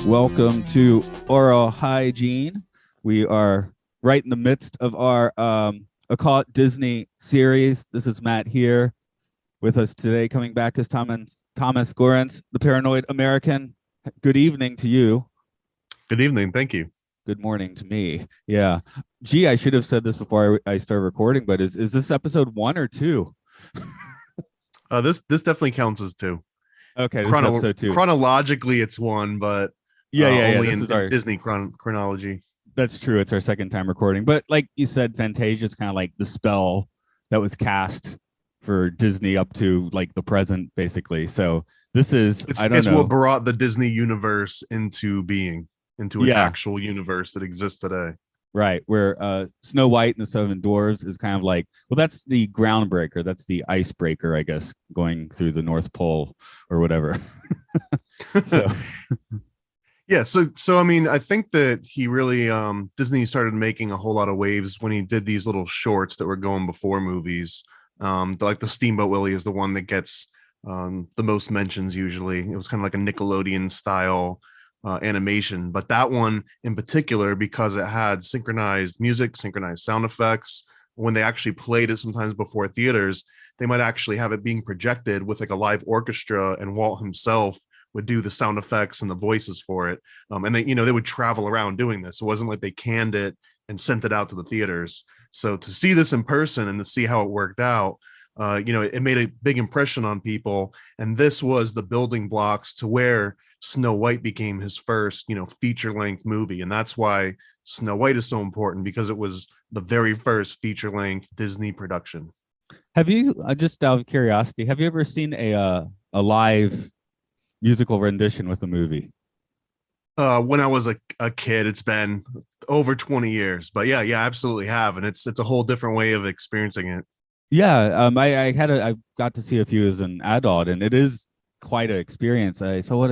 Welcome to Aural Hygiene. We are right in the midst of our Occult Disney series. This is Matt here. With us today, coming back, is Thomas Gorence, the Paranoid American. Good evening to you. Good evening. Thank you. Good morning to me. Yeah. Gee, I should have said this before I start recording, but is this episode 1 or 2? This definitely counts as 2. Okay, this is episode 2. Chronologically, it's 1, but only in our Disney chronology. That's true. It's our second time recording. But like you said, Fantasia is kind of like the spell that was cast for Disney up to like the present, basically. So this is, it's what brought the Disney universe into being, into an actual universe that exists today. Right, where Snow White and the Seven Dwarfs is kind of like, well, that's the groundbreaker. That's the icebreaker, I guess, going through the North Pole or whatever. So. Yeah, so I mean, I think that he really Disney started making a whole lot of waves when he did these little shorts that were going before movies. Like the Steamboat Willie is the one that gets the most mentions usually. It was kind of like a Nickelodeon style animation, but that one in particular, because it had synchronized music, synchronized sound effects, when they actually played it sometimes before theaters, they might actually have it being projected with like a live orchestra, and Walt himself would do the sound effects and the voices for it. And they would travel around doing this. It wasn't like they canned it and sent it out to the theaters. So to see this in person and to see how it worked out, it made a big impression on people. And this was the building blocks to where Snow White became his first, feature-length movie. And that's why Snow White is so important, because it was the very first feature-length Disney production. Have you, just out of curiosity, have you ever seen a live musical rendition with a movie? When I was a kid, it's been over 20 years, but yeah, absolutely have. And it's a whole different way of experiencing it. Yeah. I got to see a few as an adult, and it is quite an experience. I saw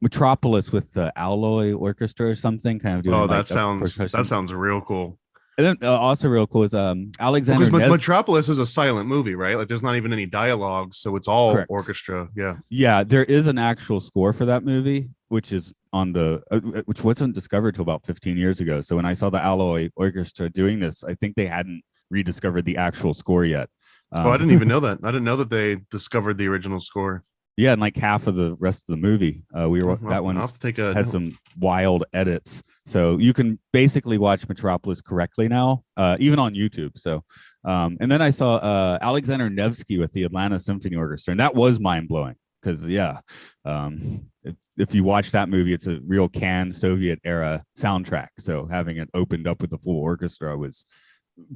Metropolis with the Alloy Orchestra or something, kind of doing. Oh, that sounds real cool. And then also real cool is Alexander. Because Metropolis is a silent movie, right? Like there's not even any dialogue, so it's all correct. Orchestra. Yeah. There is an actual score for that movie, which is on the which wasn't discovered till about 15 years ago. So when I saw the Alloy Orchestra doing this, I think they hadn't rediscovered the actual score yet. I didn't even know that. I didn't know that they discovered the original score. Yeah, and like half of the rest of the movie, that one has some wild edits. So you can basically watch Metropolis correctly now, even on YouTube. So, and then I saw Alexander Nevsky with the Atlanta Symphony Orchestra, and that was mind blowing because if you watch that movie, it's a real Cannes Soviet era soundtrack. So having it opened up with the full orchestra was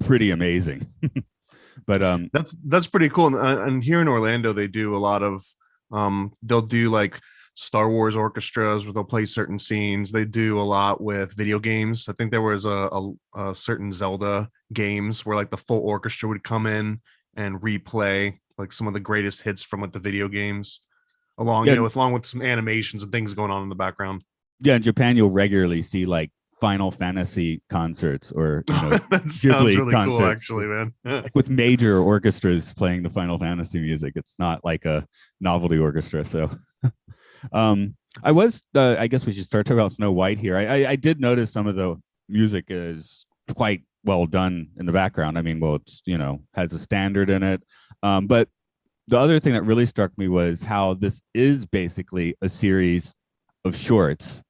pretty amazing. But that's pretty cool. And here in Orlando, they do a lot of. They'll do like Star Wars orchestras where they'll play certain scenes. They do a lot with video games. I think there was a certain Zelda games where like the full orchestra would come in and replay like some of the greatest hits from like the video games, along with some animations and things going on in the background. Yeah, in Japan, you'll regularly see like Final Fantasy concerts or that sounds really concerts cool, actually, man. With major orchestras playing the Final Fantasy music. It's not like a novelty orchestra. So I guess we should start talking about Snow White here. I did notice some of the music is quite well done in the background. I mean, well, it's has a standard in it. But the other thing that really struck me was how this is basically a series of shorts.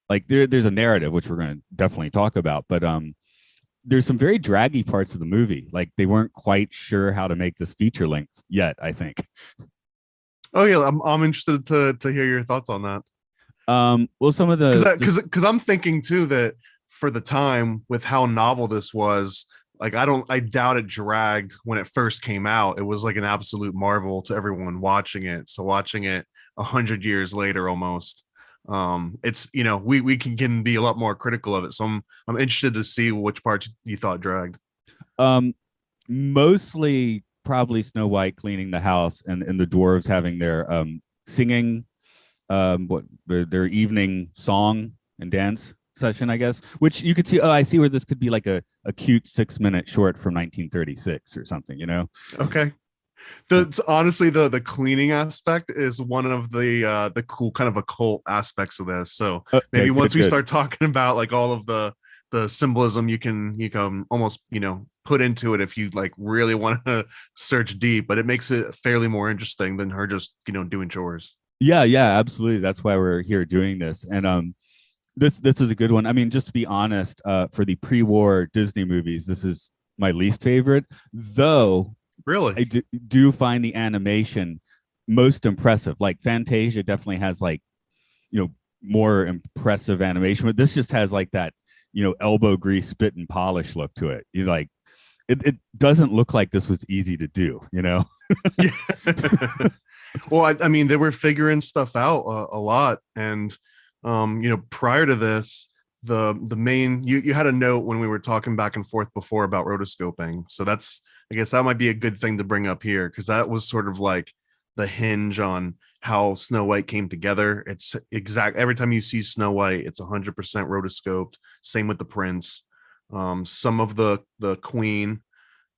Like there's a narrative, which we're going to definitely talk about, but there's some very draggy parts of the movie. Like they weren't quite sure how to make this feature length yet, I think. Oh yeah, I'm interested to hear your thoughts on that. Well, some of the because I'm thinking too that for the time with how novel this was, like I doubt it dragged when it first came out. It was like an absolute marvel to everyone watching it. So watching it 100 years later almost. It's we can be a lot more critical of it, so I'm interested to see which parts you thought dragged. Mostly probably Snow White cleaning the house and the dwarves having their singing their evening song and dance session, I guess, which you could see. I see where this could be like a cute 6-minute short from 1936 or something, Okay. Honestly, the cleaning aspect is one of the cool kind of occult aspects of this. So Okay, maybe good, once we good. start talking about like all of the symbolism you can almost put into it if you like really want to search deep, but it makes it fairly more interesting than her just doing chores. Yeah, yeah, absolutely. That's why we're here doing this. And this is a good one. I mean, just to be honest, for the pre-war Disney movies, this is my least favorite, though Really? I do find the animation most impressive. Like Fantasia definitely has like, you know, more impressive animation, but this just has like that, elbow grease, spit and polish look to it. You like it doesn't look like this was easy to do. Yeah. Well, I mean, they were figuring stuff out a lot, and prior to this, the main you had a note when we were talking back and forth before about rotoscoping, so that's I guess that might be a good thing to bring up here because that was sort of like the hinge on how Snow White came together. It's exact every time you see Snow White, it's 100% rotoscoped. Same with the prince. Some of the queen,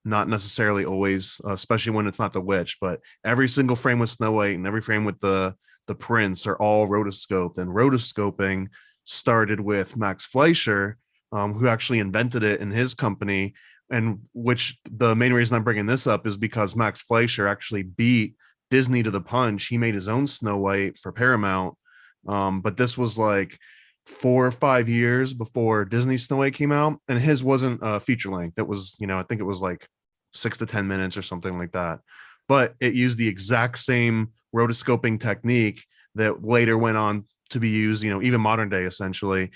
not necessarily always, especially when it's not the witch, but every single frame with Snow White and every frame with the prince are all rotoscoped. And rotoscoping started with Max Fleischer, who actually invented it in his company. And which the main reason I'm bringing this up is because Max Fleischer actually beat Disney to the punch. He made his own Snow White for Paramount, but this was like 4 or 5 years before Disney Snow White came out, and his wasn't a feature length. It was, I think it was like 6 to 10 minutes or something like that. But it used the exact same rotoscoping technique that later went on to be used, even modern day, essentially.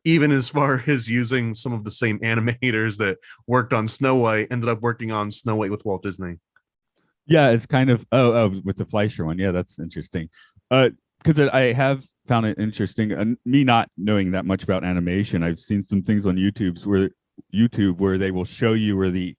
Even as far as using some of the same animators that worked on Snow White ended up working on Snow White with Walt Disney. Yeah, it's kind of with the Fleischer one. Yeah, that's interesting. Because I have found it interesting, and me not knowing that much about animation, I've seen some things on YouTube where they will show you where the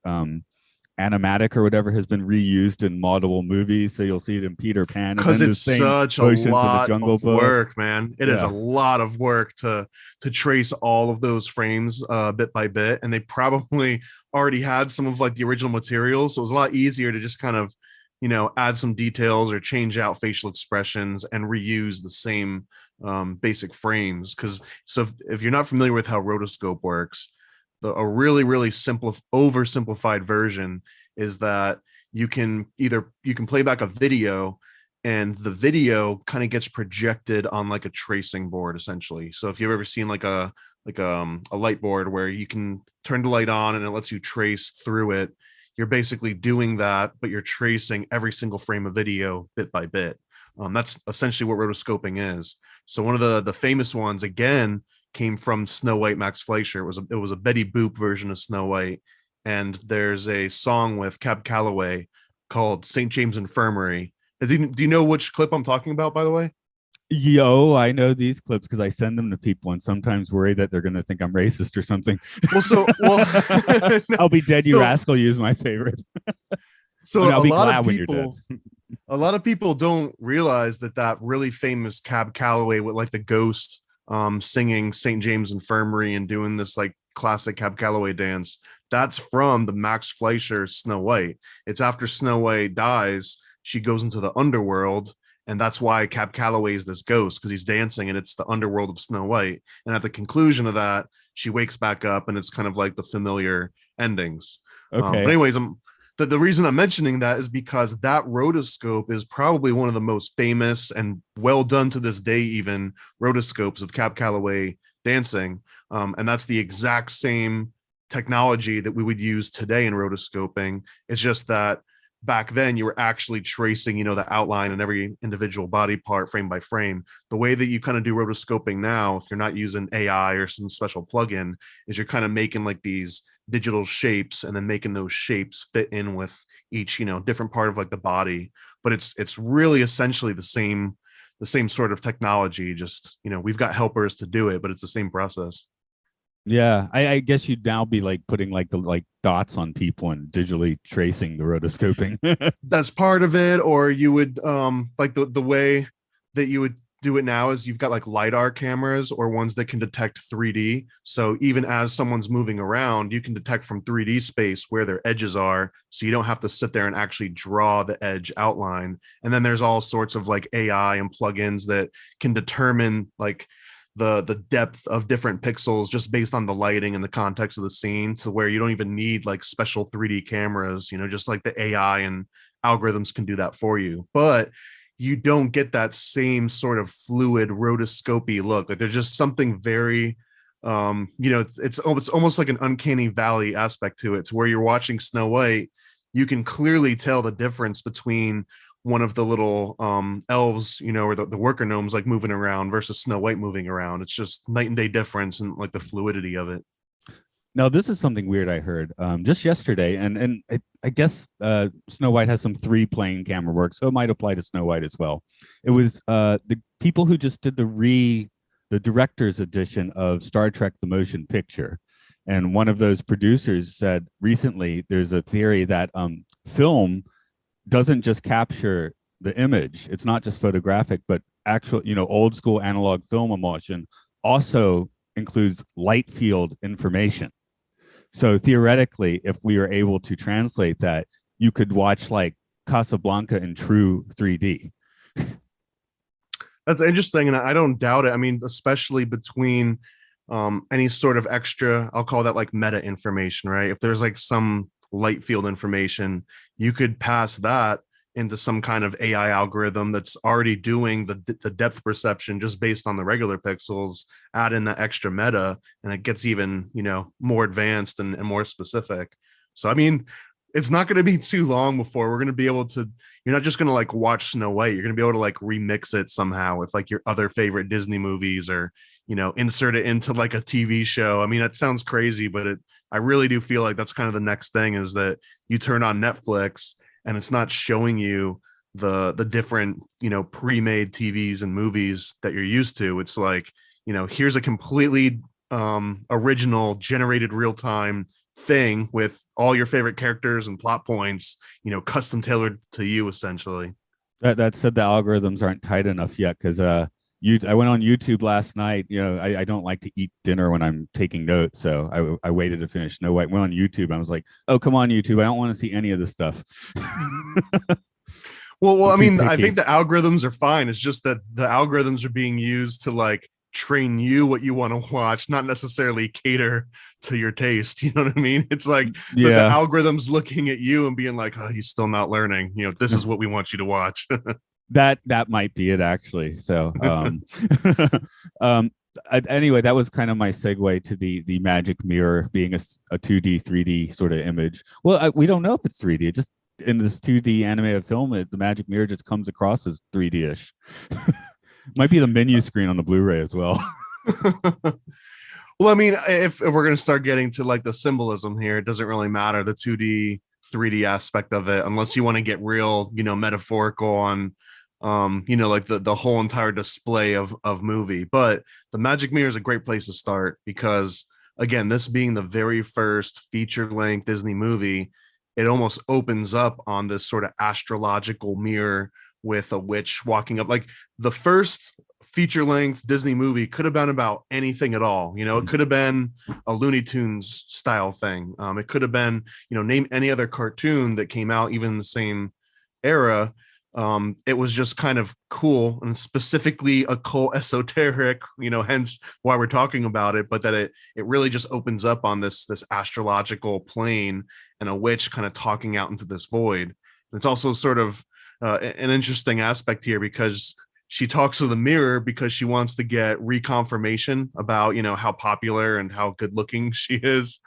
animatic or whatever has been reused in multiple movies. So you'll see it in Peter Pan and Because then the it's same such a motions in the lot Jungle of Book. work, man. It is a Yeah. lot of work to trace all of those frames bit by bit, and they probably already had some of like the original materials, so it was a lot easier to just kind of add some details or change out facial expressions and reuse the same basic frames. Because if you're not familiar with how rotoscope works, a really really simple oversimplified version is that you can play back a video, and the video kind of gets projected on like a tracing board essentially. So if you've ever seen like a light board where you can turn the light on and it lets you trace through it, you're basically doing that, but you're tracing every single frame of video bit by bit. That's essentially what rotoscoping is. So one of the famous ones again came from Snow White, Max Fleischer. It was a Betty Boop version of Snow White, and there's a song with Cab Calloway called St. James Infirmary. Do you know which clip I'm talking about, by the way? Yo, I know these clips because I send them to people and sometimes worry that they're going to think I'm racist or something. I'll be dead, you rascal. Use my favorite. So I mean, I'll be a lot glad of when you're people, dead. a lot of people don't realize that really famous Cab Calloway with like the ghost singing St. James Infirmary and doing this like classic Cab Calloway dance. That's from the Max Fleischer Snow White. It's after Snow White dies, she goes into the underworld, and that's why Cab Calloway is this ghost, because he's dancing and it's the underworld of Snow White. And at the conclusion of that, she wakes back up, and it's kind of like the familiar endings. Okay. But anyways, the reason I'm mentioning that is because that rotoscope is probably one of the most famous and well done to this day, even rotoscopes of Cab Calloway dancing. And that's the exact same technology that we would use today in rotoscoping. It's just that back then you were actually tracing, the outline and every individual body part frame by frame. The way that you kind of do rotoscoping now, if you're not using AI or some special plugin, is you're kind of making like these digital shapes and then making those shapes fit in with each different part of like the body. But it's really essentially the same sort of technology, just we've got helpers to do it, but it's the same process. Yeah, I guess you'd now be like putting like the dots on people and digitally tracing the rotoscoping. That's part of it. Or you would like the way that you would do it now is you've got like LiDAR cameras or ones that can detect 3D. So even as someone's moving around, you can detect from 3D space where their edges are. So you don't have to sit there and actually draw the edge outline. And then there's all sorts of like AI and plugins that can determine like the depth of different pixels just based on the lighting and the context of the scene, to where you don't even need like special 3D cameras, just like the AI and algorithms can do that for you. But you don't get that same sort of fluid rotoscopy look. Like there's just something very it's almost like an uncanny valley aspect to it, to where you're watching Snow White, you can clearly tell the difference between one of the little elves, or the worker gnomes like moving around versus Snow White moving around. It's just night and day difference and like the fluidity of it. Now, this is something weird I heard just yesterday, and I guess Snow White has some 3-plane camera work, so it might apply to Snow White as well. It was the people who just did the director's edition of Star Trek: The Motion Picture, and one of those producers said recently there's a theory that film doesn't just capture the image; it's not just photographic, but actual, old school analog film emulsion also includes light field information. So theoretically, if we were able to translate that, you could watch like Casablanca in true 3D. That's interesting, and I don't doubt it. I mean, especially between any sort of extra, I'll call that like meta information, right? If there's like some light field information, you could pass that into some kind of AI algorithm that's already doing the depth perception just based on the regular pixels, add in the extra meta, and it gets even, more advanced and more specific. So, I mean, it's not going to be too long before we're going to be able to, you're not just going to like watch Snow White, you're going to be able to like remix it somehow with like your other favorite Disney movies, or, insert it into like a TV show. I mean, that sounds crazy, but I really do feel like that's kind of the next thing, is that you turn on Netflix and it's not showing you the different, pre-made TVs and movies that you're used to. It's like, here's a completely original generated real-time thing with all your favorite characters and plot points, custom tailored to you essentially. That said, the algorithms aren't tight enough yet, because I went on YouTube last night. I don't like to eat dinner when I'm taking notes, so I waited to finish Snow White. Went on YouTube. I was like, "Oh, come on, YouTube! I don't want to see any of this stuff." well, I mean, I think the algorithms are fine. It's just that the algorithms are being used to like train you what you want to watch, not necessarily cater to your taste. You know what I mean? It's like the algorithm's looking at you and being like, "Oh, he's still not learning. This is what we want you to watch." That might be it, actually. So anyway, that was kind of my segue to the magic mirror being a 2D 3D sort of image. Well, we don't know if it's 3D. It just, in this 2D animated film, the magic mirror just comes across as 3D-ish. Might be the menu screen on the Blu-ray as well. Well, I mean, if we're going to start getting to like the symbolism here, it doesn't really matter the 2D 3D aspect of it, unless you want to get real, metaphorical on like the whole entire display of movie. But the magic mirror is a great place to start, because again, this being the very first feature-length Disney movie, it almost opens up on this sort of astrological mirror with a witch walking up. Like the first feature-length Disney movie could have been about anything at all. It could have been a Looney Tunes style thing. It could have been, name any other cartoon that came out even in the same era. It was just kind of cool and specifically occult, esoteric, hence why we're talking about it, but that it really just opens up on this astrological plane and a witch kind of talking out into this void. And it's also sort of an interesting aspect here, because she talks to the mirror because she wants to get reconfirmation about, how popular and how good looking she is.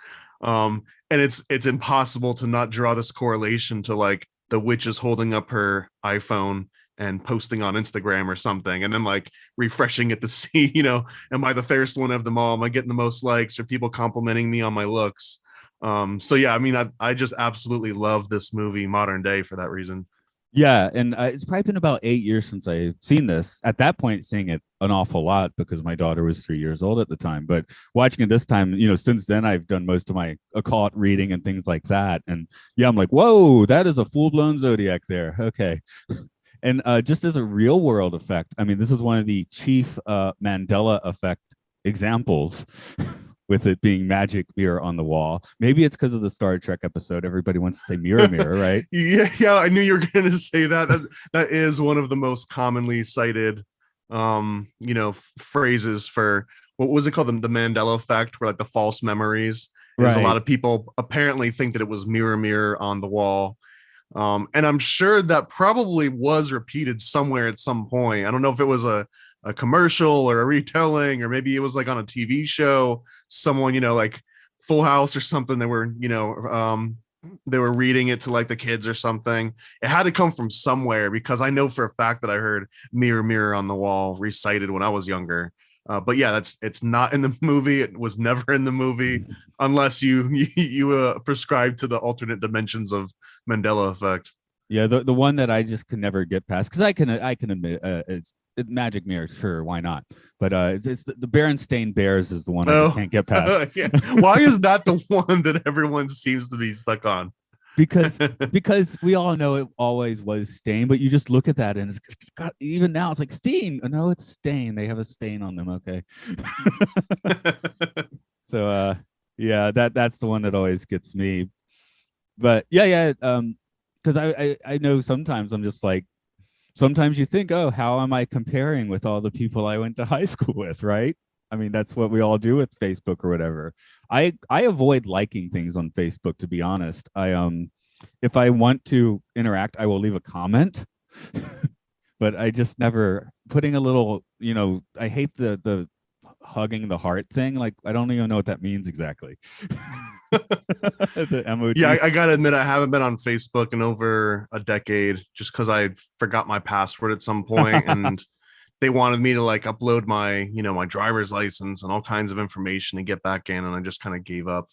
And it's impossible to not draw this correlation to like the witch is holding up her iPhone and posting on Instagram or something, and then like refreshing it to see, am I the fairest one of them all? Am I getting the most likes? Or people complimenting me on my looks? So yeah, I mean, I just absolutely love this movie modern day for that reason. Yeah, and it's probably been about 8 years since I've seen this. At that point, seeing it an awful lot because my daughter was 3 years old at the time. But watching it this time, since then, I've done most of my occult reading and things like that. And yeah, I'm like, whoa, that is a full-blown zodiac there. Okay. And just as a real world effect, I mean, this is one of the chief Mandela effect examples, with it being magic mirror on the wall. Maybe it's because of the Star Trek episode. Everybody wants to say mirror, mirror, right? Yeah, I knew you were going to say that. That is one of the most commonly cited, phrases for what was it called? The Mandela effect, where like the false memories. Is a lot Right. of people apparently think that it was mirror, mirror on the wall. And I'm sure that probably was repeated somewhere at some point. I don't know if it was a commercial or a retelling, or maybe it was like on a TV show, someone, like Full House or something, that were, they were reading it to like the kids or something. It had to come from somewhere, because I know for a fact that I heard mirror, mirror on the wall recited when I was younger. But yeah, it's not in the movie. It was never in the movie, unless you prescribe to the alternate dimensions of Mandela effect. Yeah, the one that I just can never get past, because I can admit it's magic mirror, sure, why not? But it's the Berenstain Bears is the one I just can't get past. Yeah. Why is that the one that everyone seems to be stuck on? because we all know it always was Stain, but you just look at that and it's got, even now it's like Stain. No, it's Stain. They have a stain on them. Okay. So yeah, that's the one that always gets me. But yeah, because I know sometimes I'm just like, sometimes you think, oh, how am I comparing with all the people I went to high school with, right? I mean, that's what we all do with Facebook or whatever. I avoid liking things on Facebook, to be honest. If I want to interact, I will leave a comment, but I just never putting a little, I hate the hugging the heart thing. Like, I don't even know what that means exactly. The emoji. Yeah, I gotta admit, I haven't been on Facebook in over a decade, just because I forgot my password at some point, and they wanted me to like upload my, my driver's license and all kinds of information to get back in, and I just kind of gave up,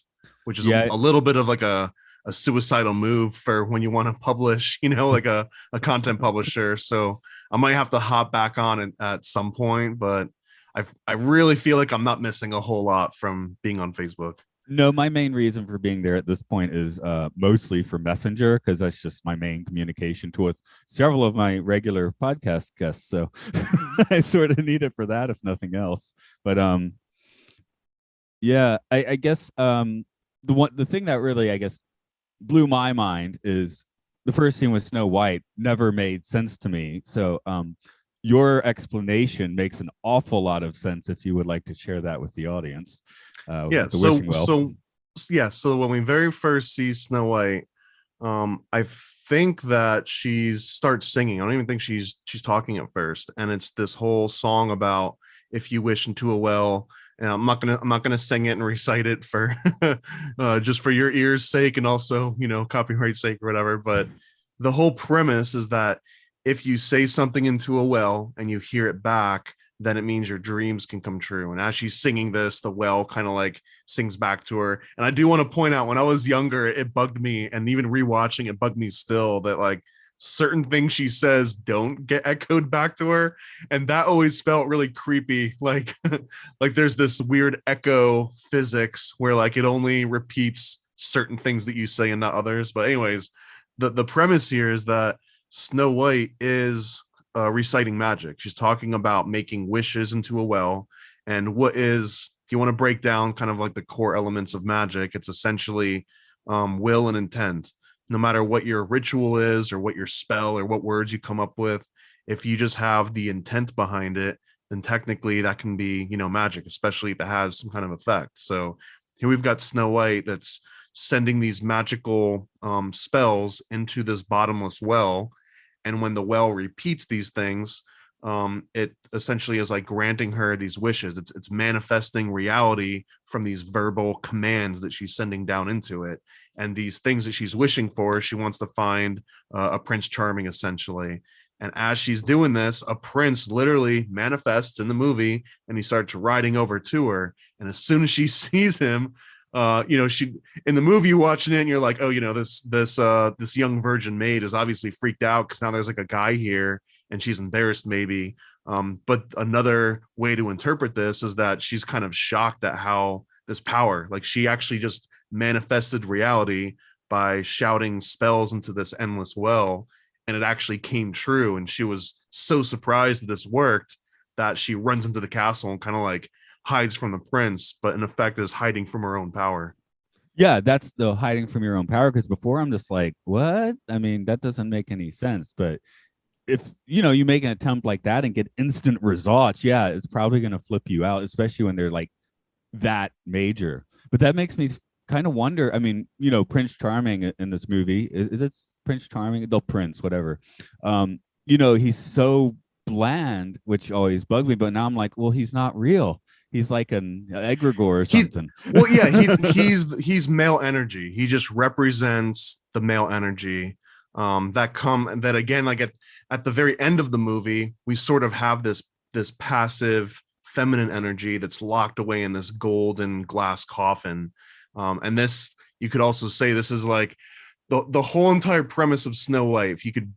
which is Yeah. a little bit of like a suicidal move for when you want to publish, like a content publisher. So I might have to hop back on it at some point, but I really feel like I'm not missing a whole lot from being on Facebook. No, my main reason for being there at this point is mostly for Messenger, because that's just my main communication tool with several of my regular podcast guests. So I sort of need it for that, if nothing else. But yeah, I guess the thing that really, I guess, blew my mind is the first scene with Snow White never made sense to me. So your explanation makes an awful lot of sense, if you would like to share that with the audience. Yeah, so when we very first see Snow White, I think that she starts singing. I don't even think she's talking at first, and it's this whole song about if you wish into a well. And I'm not gonna sing it and recite it for just for your ears' sake, and also copyright sake or whatever. But the whole premise is that if you say something into a well and you hear it back, then it means your dreams can come true. And as she's singing this, the well kind of like sings back to her. And I do want to point out, when I was younger, it bugged me, and even rewatching it bugged me still, that like certain things she says don't get echoed back to her, and that always felt really creepy. Like like there's this weird echo physics where like it only repeats certain things that you say and not others. But anyways, the premise here is that Snow White is reciting magic. She's talking about making wishes into a well. And what is, if you want to break down kind of like the core elements of magic, it's essentially will and intent. No matter what your ritual is, or what your spell, or what words you come up with, if you just have the intent behind it, then technically that can be, magic, especially if it has some kind of effect. So here we've got Snow White that's sending these magical spells into this bottomless well. And when the well repeats these things, it essentially is like granting her these wishes. It's manifesting reality from these verbal commands that she's sending down into it. And these things that she's wishing for, she wants to find a Prince Charming, essentially. And as she's doing this, a prince literally manifests in the movie, and he starts riding over to her. And as soon as she sees him, she, in the movie, you're watching it and you're like, oh, this young virgin maid is obviously freaked out because now there's like a guy here, and she's embarrassed maybe. But another way to interpret this is that she's kind of shocked at how this power, like she actually just manifested reality by shouting spells into this endless well. and it actually came true, and she was so surprised that this worked that she runs into the castle and kind of like hides from the prince, but in effect is hiding from her own power. Yeah, that's the hiding from your own power. Because before I'm just like, what? I mean, that doesn't make any sense. But if you make an attempt like that and get instant results, yeah, it's probably going to flip you out, especially when they're like that major. But that makes me kind of wonder. I mean, Prince Charming in this movie is it Prince Charming? The Prince, whatever. He's so bland, which always bugged me. But now I'm like, well, he's not real. He's like an egregore or something. Well, yeah, he's male energy. He just represents the male energy that again, like at the very end of the movie, we sort of have this passive feminine energy that's locked away in this golden glass coffin. And this, you could also say this is like the whole entire premise of Snow White. If you could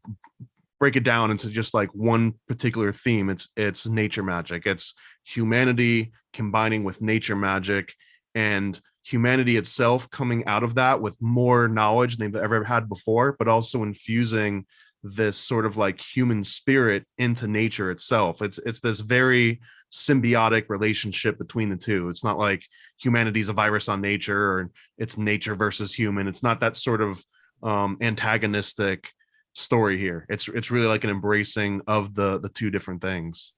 break it down into just like one particular theme, it's nature magic. It's humanity combining with nature magic, and humanity itself coming out of that with more knowledge than they've ever had before, but also infusing this sort of like human spirit into nature itself. It's this very symbiotic relationship between the two. It's not like humanity's a virus on nature, or it's nature versus human. It's not that sort of antagonistic story here. It's really like an embracing of the two different things.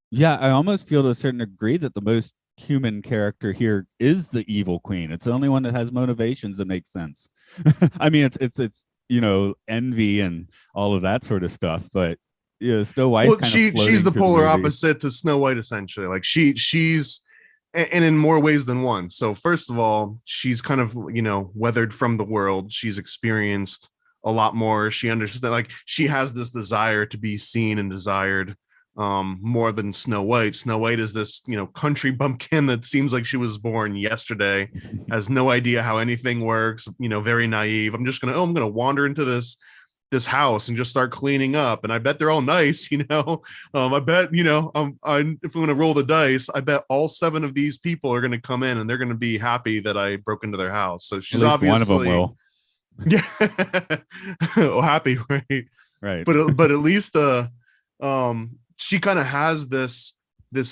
Yeah, I almost feel to a certain degree that the most human character here is the evil queen. It's the only one that has motivations that make sense. I mean, it's envy and all of that sort of stuff, but Snow White. Well, she's the polar opposite to Snow White, essentially. Like she's and in more ways than one. So first of all, she's kind of weathered from the world. She's experienced a lot more. She understands, like, she has this desire to be seen and desired more than Snow White. Snow White is this country bumpkin that seems like she was born yesterday, has no idea how anything works, very naive. I'm gonna wander into this house and just start cleaning up, and I bet they're all nice. I bet if I'm gonna roll the dice, I bet all 7 of these people are gonna come in and they're gonna be happy that I broke into their house. So she's obviously one of them will. Yeah. Oh, happy, right. But at least she kind of has this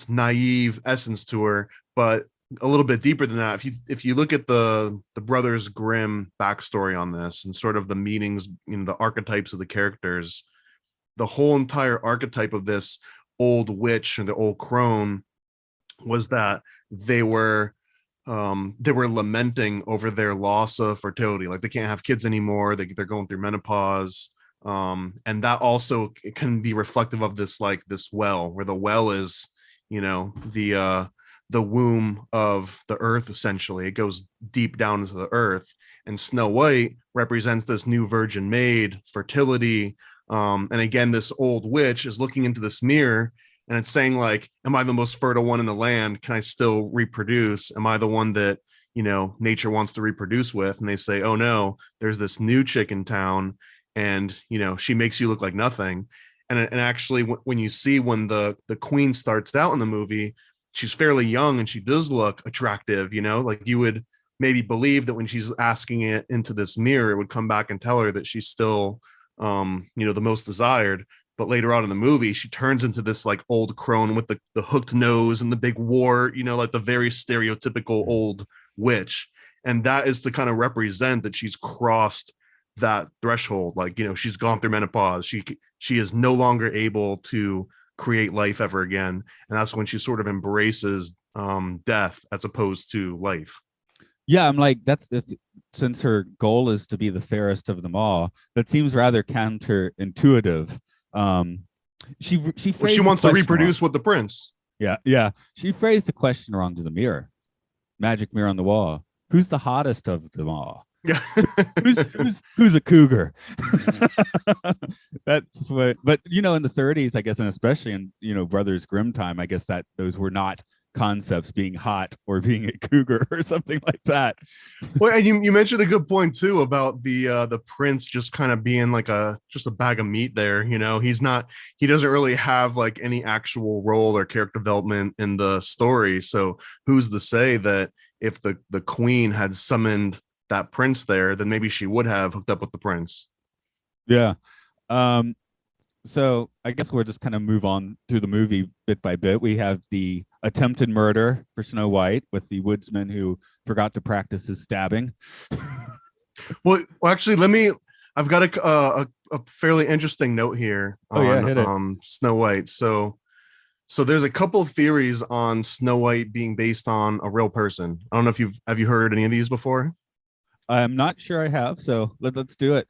naive essence to her, but a little bit deeper than that. If you look at the Brothers Grimm backstory on this and sort of the meanings, the archetypes of the characters, the whole entire archetype of this old witch and the old crone was that they were lamenting over their loss of fertility. Like, they can't have kids anymore. They're going through menopause. And that also can be reflective of this well, where the well is, the womb of the earth. Essentially, it goes deep down into the earth, and Snow White represents this new virgin maid, fertility. And again, this old witch is looking into this mirror, and it's saying, like, am I the most fertile one in the land? Can I still reproduce? Am I the one that nature wants to reproduce with? And they say, oh no, there's this new chick in town, and she makes you look like nothing. And actually, when you see when the queen starts out in the movie, she's fairly young and she does look attractive. Like, you would maybe believe that when she's asking it into this mirror, it would come back and tell her that she's still the most desired. But later on in the movie, she turns into this like old crone with the hooked nose and the big wart, like the very stereotypical old witch. And that is to kind of represent that she's crossed that threshold. Like, she's gone through menopause. She is no longer able to create life ever again, and that's when she sort of embraces death as opposed to life. Yeah, I'm like, since her goal is to be the fairest of them all, that seems rather counterintuitive. She wants to reproduce with the prince. Yeah, she phrased the question wrong to the mirror, magic mirror on the wall. Who's the hottest of them all? Yeah. who's a cougar? That's what. But in the 30s, I guess, and especially in Brothers Grimm time, I guess that those were not concepts, being hot or being a cougar or something like that. Well, and you mentioned a good point too about the prince just kind of being like just a bag of meat there. He doesn't really have like any actual role or character development in the story. So who's to say that if the queen had summoned that prince there, then maybe she would have hooked up with the prince. Yeah. Um, so I guess we'll just kind of move on through the movie bit by bit. We have the attempted murder for Snow White with the woodsman who forgot to practice his stabbing. Well, actually, I've got a fairly interesting note here Oh yeah, on hit it. Snow White. So there's a couple of theories on Snow White being based on a real person. I don't know if you heard any of these before? I'm not sure I have, so let's do it.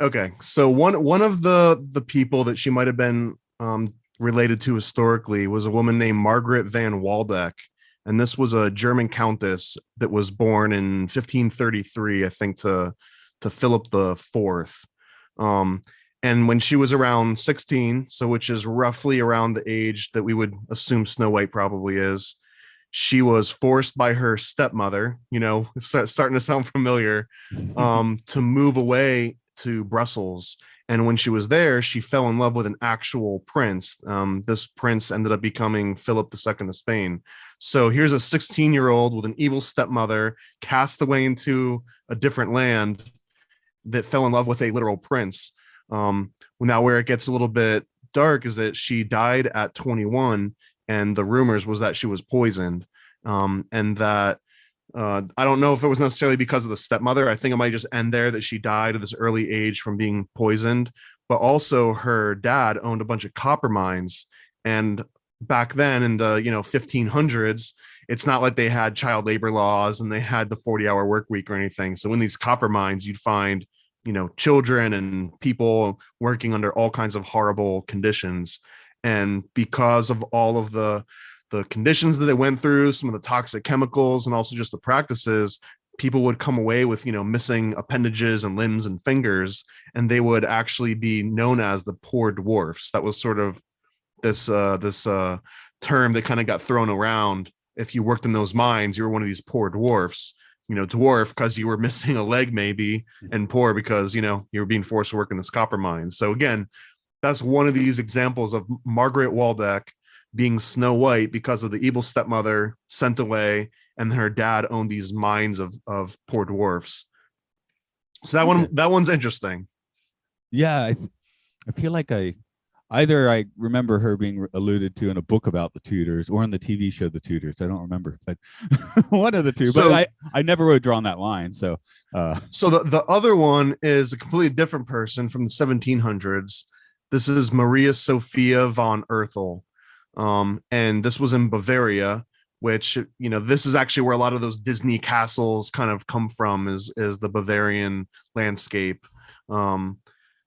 Okay, so one of the people that she might have been related to historically was a woman named Margaret van Waldeck, and this was a German countess that was born in 1533, I think, to Philip the Fourth. Um, and when she was around 16, so which is roughly around the age that we would assume Snow White probably is, she was forced by her stepmother, it's starting to sound familiar, to move away to Brussels. And when she was there, she fell in love with an actual prince. This prince ended up becoming Philip II of Spain. So here's a 16-year-old with an evil stepmother cast away into a different land that fell in love with a literal prince. Now, where it gets a little bit dark is that she died at 21, and the rumors was that she was poisoned, and that I don't know if it was necessarily because of the stepmother. I think it might just end there, that she died at this early age from being poisoned. But also, her dad owned a bunch of copper mines, and back then in the 1500s, it's not like they had child labor laws and they had the 40-hour work week or anything. So in these copper mines, you'd find children and people working under all kinds of horrible conditions. And because of all of the conditions that they went through, some of the toxic chemicals, and also just the practices, people would come away with missing appendages and limbs and fingers, and they would actually be known as the poor dwarfs. That was sort of this term that kind of got thrown around. If you worked in those mines, you were one of these poor dwarfs. Dwarf because you were missing a leg maybe, and poor because you were being forced to work in this copper mine. So again, that's one of these examples of Margaret Waldeck being Snow White because of the evil stepmother sent away, and her dad owned these mines of poor dwarfs. So that one's interesting. Yeah, I feel like either I remember her being alluded to in a book about the Tudors or in the TV show The Tudors. I don't remember, but one of the two. So, but I never would have drawn that line. So the other one is a completely different person from the 1700s. This is Maria Sophia von Erthel. And this was in Bavaria, which, this is actually where a lot of those Disney castles kind of come from, is the Bavarian landscape.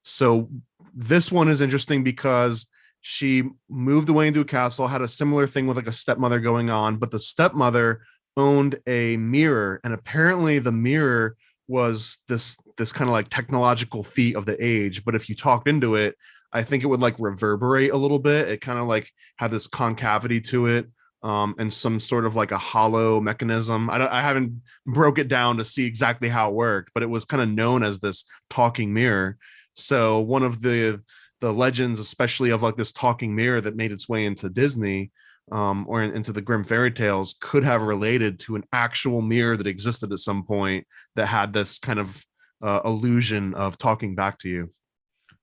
So this one is interesting because she moved away into a castle, had a similar thing with like a stepmother going on, but the stepmother owned a mirror, and apparently the mirror was this kind of like technological feat of the age. But if you talked into it, I think it would like reverberate a little bit. It kind of like had this concavity to it, and some sort of like a hollow mechanism. I haven't broke it down to see exactly how it worked, but it was kind of known as this talking mirror. So one of the legends, especially of like this talking mirror that made its way into Disney, or into the Grimm fairy tales, could have related to an actual mirror that existed at some point that had this kind of illusion of talking back to you.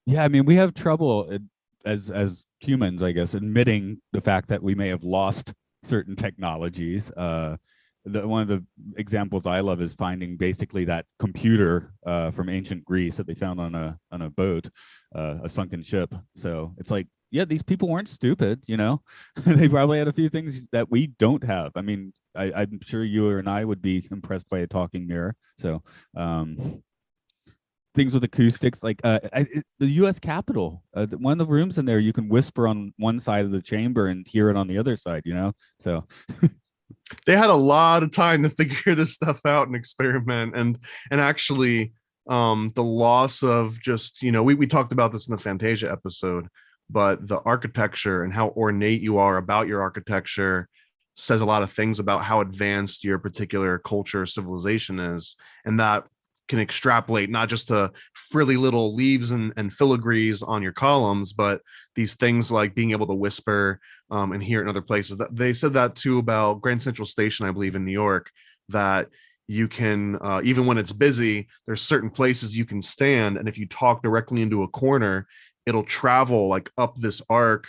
yeah, I mean, we have trouble as humans, I guess, admitting the fact that we may have lost certain technologies. One of the examples I love is finding basically that computer from ancient Greece that they found on a boat, a sunken ship. So it's like, yeah, these people weren't stupid, they probably had a few things that we don't have. I mean, I'm sure you and I would be impressed by a talking mirror. So things with acoustics, like the U.S. Capitol, one of the rooms in there, you can whisper on one side of the chamber and hear it on the other side. So they had a lot of time to figure this stuff out and experiment, and actually, the loss of just we talked about this in the Fantasia episode, but the architecture and how ornate you are about your architecture says a lot of things about how advanced your particular culture civilization is, and that can extrapolate not just to frilly little leaves and filigrees on your columns, but these things like being able to whisper, and hear it in other places. They said that too about Grand Central Station, I believe, in New York, that you can even when it's busy, there's certain places you can stand, and if you talk directly into a corner, it'll travel like up this arc,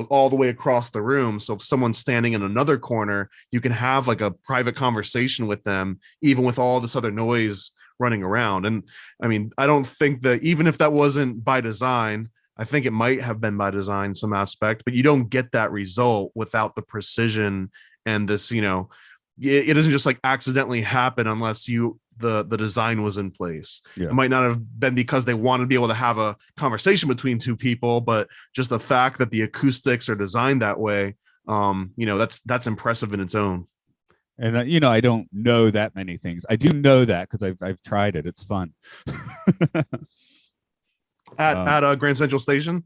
all the way across the room. So if someone's standing in another corner, you can have like a private conversation with them, even with all this other noise running around. And I mean, I don't think that, even if that wasn't by design, I think it might have been by design some aspect, but you don't get that result without the precision and this, it doesn't just like accidentally happen unless the design was in place. Yeah. It might not have been because they wanted to be able to have a conversation between two people, but just the fact that the acoustics are designed that way, that's impressive in its own. And I don't know that many things. I do know that because I've tried it. It's fun. At Grand Central Station.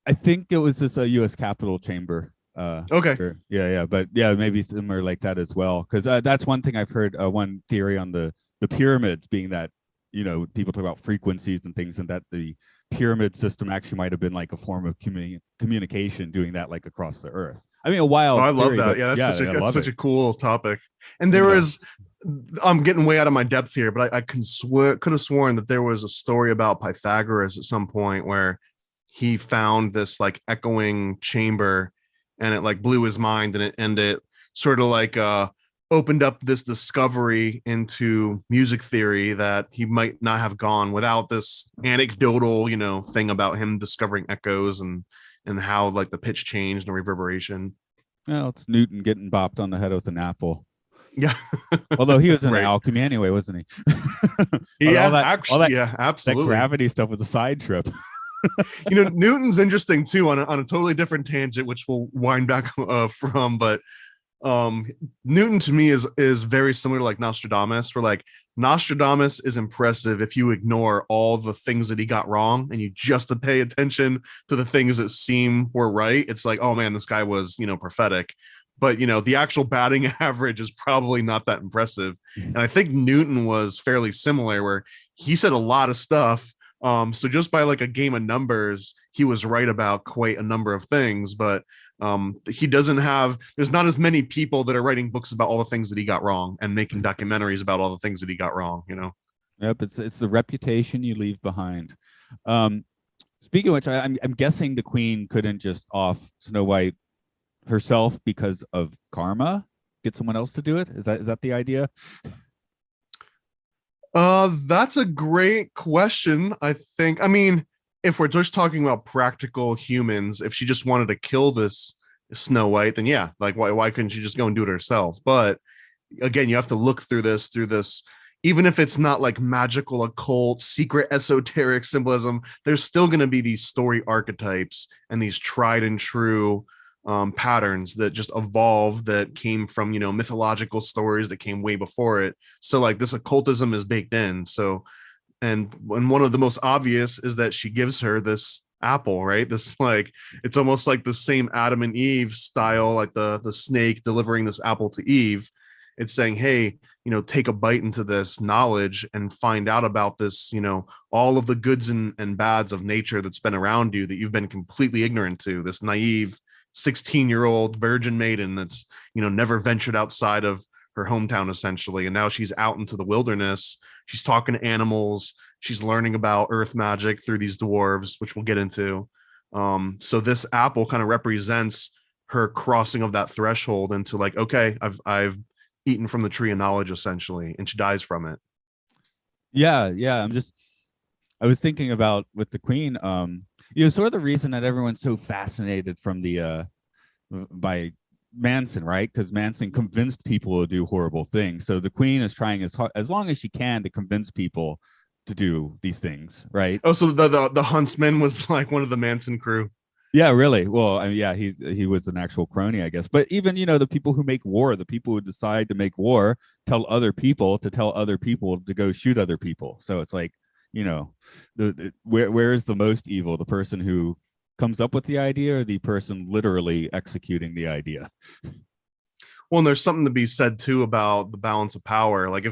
I think it was this U.S. Capitol chamber. Okay. Yeah, but yeah, maybe similar like that as well. Because that's one thing I've heard. One theory on the pyramids being that people talk about frequencies and things, and that the pyramid system actually might have been like a form of communication, doing that like across the earth. I mean, a wild. I love theory, that. Yeah, that's such a cool topic. And I'm getting way out of my depth here, but I could have sworn that there was a story about Pythagoras at some point where he found this like echoing chamber, and it like blew his mind, and it sort of like opened up this discovery into music theory that he might not have gone without this anecdotal, thing about him discovering echoes and how like the pitch changed and reverberation. Well, it's Newton getting bopped on the head with an apple. Yeah. Although he was in alchemy anyway, wasn't he? Yeah, absolutely. That gravity stuff was a side trip. Newton's interesting too on a totally different tangent, which we'll wind back from. But Newton to me is very similar to like Nostradamus, where like Nostradamus is impressive if you ignore all the things that he got wrong and you just to pay attention to the things that seem were right. It's like, oh man, this guy was prophetic. But the actual batting average is probably not that impressive. And I think Newton was fairly similar, where he said a lot of stuff. So just by like a game of numbers, he was right about quite a number of things. But there's not as many people that are writing books about all the things that he got wrong and making documentaries about all the things that he got wrong. Yep, it's the reputation you leave behind. Speaking of which, I'm guessing the queen couldn't just off Snow White herself because of karma, get someone else to do it. Is that the idea? That's a great question. I think, I mean, if we're just talking about practical humans, if she just wanted to kill this Snow White, then yeah, like why couldn't she just go and do it herself? But again, you have to look through this, even if it's not like magical, occult, secret, esoteric symbolism, there's still going to be these story archetypes and these tried and true patterns that just evolved, that came from mythological stories that came way before it. So like this occultism is baked in. So and one of the most obvious is that she gives her this apple, right? This like, it's almost like the same Adam and Eve style, like the snake delivering this apple to Eve. It's saying, hey, take a bite into this knowledge and find out about this, all of the goods and bads of nature that's been around you that you've been completely ignorant to. This naive 16-year-old virgin maiden that's never ventured outside of her hometown essentially, and now she's out into the wilderness. She's talking to animals, she's learning about earth magic through these dwarves, which we'll get into. So this apple kind of represents her crossing of that threshold into like, okay, I've eaten from the tree of knowledge essentially, and she dies from it. Yeah, I was thinking about with the queen, sort of the reason that everyone's so fascinated from the by Manson, right? Because Manson convinced people to do horrible things. So the queen is trying as long as she can to convince people to do these things, right? Oh, so the huntsman was like one of the Manson crew. Yeah, really. Well, I mean, yeah, he was an actual crony, I guess. But even the people who make war, the people who decide to make war, tell other people to go shoot other people. So it's like, where is the most evil? The person who comes up with the idea, or the person literally executing the idea? Well, and there's something to be said too about the balance of power. Like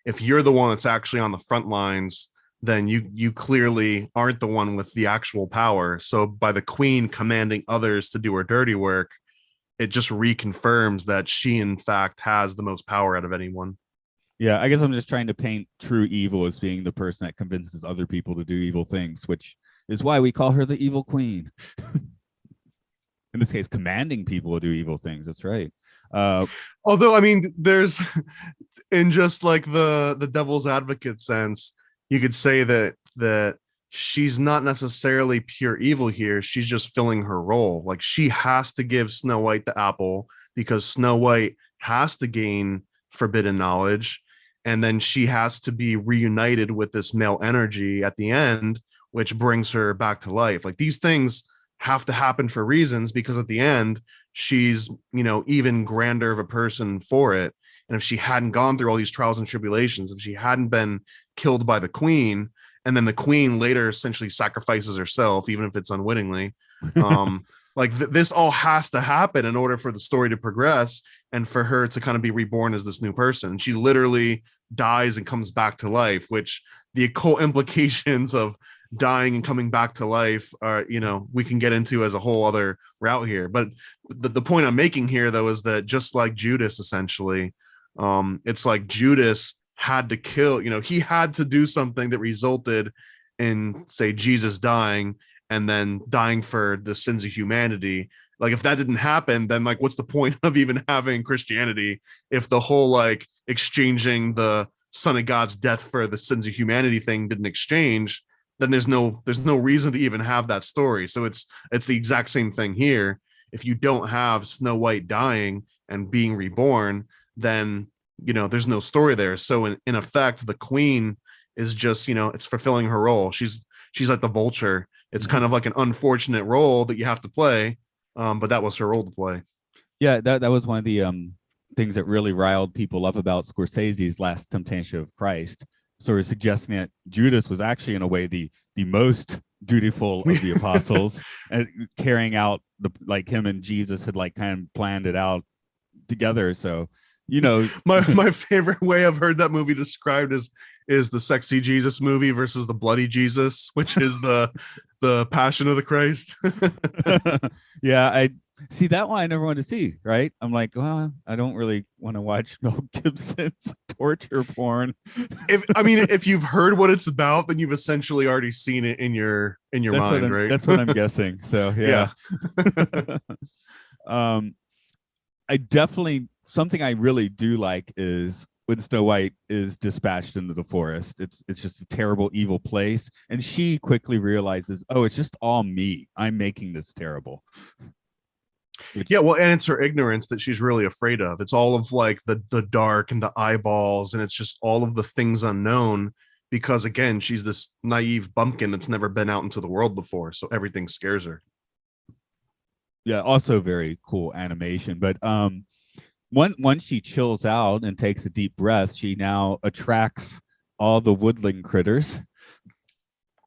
if you're the one that's actually on the front lines, then you clearly aren't the one with the actual power. So by the queen commanding others to do her dirty work, it just reconfirms that she in fact has the most power out of anyone. Yeah, I guess I'm just trying to paint true evil as being the person that convinces other people to do evil things, which is why we call her the evil queen. In this case, commanding people to do evil things. That's right. Uh, Although, I mean, there's in just like the devil's advocate sense, you could say that she's not necessarily pure evil here. She's just filling her role. Like she has to give Snow White the apple because Snow White has to gain forbidden knowledge, and then she has to be reunited with this male energy at the end, which brings her back to life. Like these things have to happen for reasons because at the end she's, even grander of a person for it. And if she hadn't gone through all these trials and tribulations, if she hadn't been killed by the queen, and then the queen later essentially sacrifices herself, even if it's unwittingly, like this all has to happen in order for the story to progress and for her to kind of be reborn as this new person. She literally dies and comes back to life, which the occult implications of dying and coming back to life are, we can get into as a whole other route here. But the point I'm making here though is that just like Judas, essentially, it's like Judas had to kill, he had to do something that resulted in, say, Jesus dying and then dying for the sins of humanity. Like if that didn't happen, then like what's the point of even having Christianity if the whole like exchanging the Son of God's death for the sins of humanity thing didn't exchange? Then there's no reason to even have that story. So it's the exact same thing here. If you don't have Snow White dying and being reborn, then there's no story there. So in effect, the queen is just, it's fulfilling her role. She's like the vulture. It's kind of like an unfortunate role that you have to play, but that was her role to play. Yeah, that was one of the things that really riled people up about Scorsese's Last Temptation of Christ, sort of suggesting that Judas was actually in a way the most dutiful of the apostles and carrying out the, like, him and Jesus had like kind of planned it out together. So my favorite way I've heard that movie described is the sexy Jesus movie versus the bloody Jesus, which is the Passion of the Christ. Yeah, I see that one. I never wanted to see. Right? I'm like, well, I don't really want to watch Mel Gibson's torture porn. If you've heard what it's about, then you've essentially already seen it in your mind, right? That's what I'm guessing. So yeah. I definitely, something I really do like is when Snow White is dispatched into the forest. It's just a terrible, evil place, and she quickly realizes, oh, it's just all me. I'm making this terrible. Yeah, well, and it's her ignorance that she's really afraid of. It's all of like the dark and the eyeballs, and it's just all of the things unknown. Because again, she's this naive bumpkin that's never been out into the world before, so everything scares her. Yeah, also very cool animation, but once she chills out and takes a deep breath, she now attracts all the woodland critters.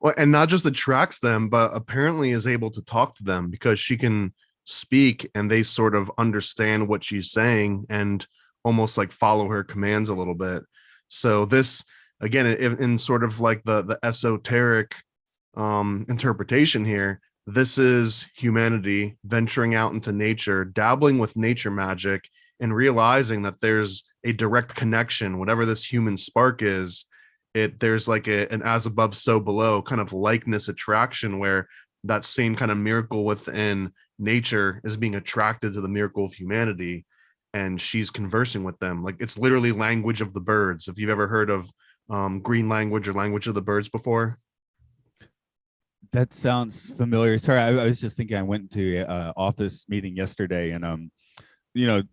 Well, and not just attracts them, but apparently is able to talk to them because she can speak and they sort of understand what she's saying and almost like follow her commands a little bit. So this, again, in sort of like the esoteric interpretation here, this is humanity venturing out into nature, dabbling with nature magic, and realizing that there's a direct connection. Whatever this human spark is, there's like an as above, so below kind of likeness attraction, where that same kind of miracle within nature is being attracted to the miracle of humanity, and she's conversing with them. Like it's literally language of the birds. If you've ever heard of green language or language of the birds before. That sounds familiar. Sorry, I was just thinking. I went to an office meeting yesterday, and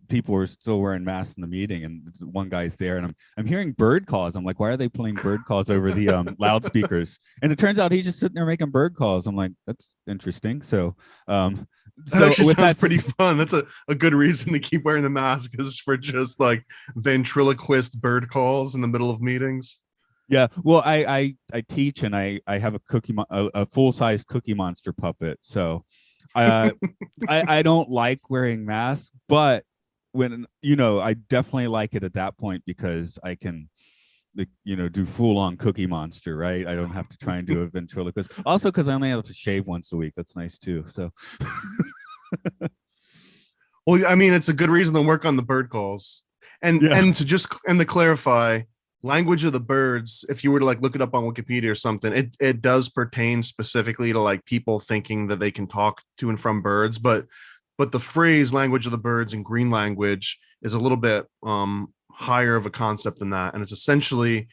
people were still wearing masks in the meeting, and one guy's there, and I'm hearing bird calls. I'm like, why are they playing bird calls over the loudspeakers? And it turns out he's just sitting there making bird calls. I'm like, that's interesting. So that actually sounds pretty fun. That's a good reason to keep wearing the mask, is for just like ventriloquist bird calls in the middle of meetings. Yeah, well, I teach, and I have a full-size Cookie Monster puppet. So I don't like wearing masks, but when I definitely like it at that point because I can do full-on Cookie Monster, right? I don't have to try and do a ventriloquist. Also, because I only have to shave once a week. That's nice too. So well, I mean, it's a good reason to work on the bird calls. And to clarify, language of the birds, if you were to like look it up on Wikipedia or something, it does pertain specifically to like people thinking that they can talk to and from birds, but the phrase language of the birds in green language is a little bit higher of a concept than that, and it's essentially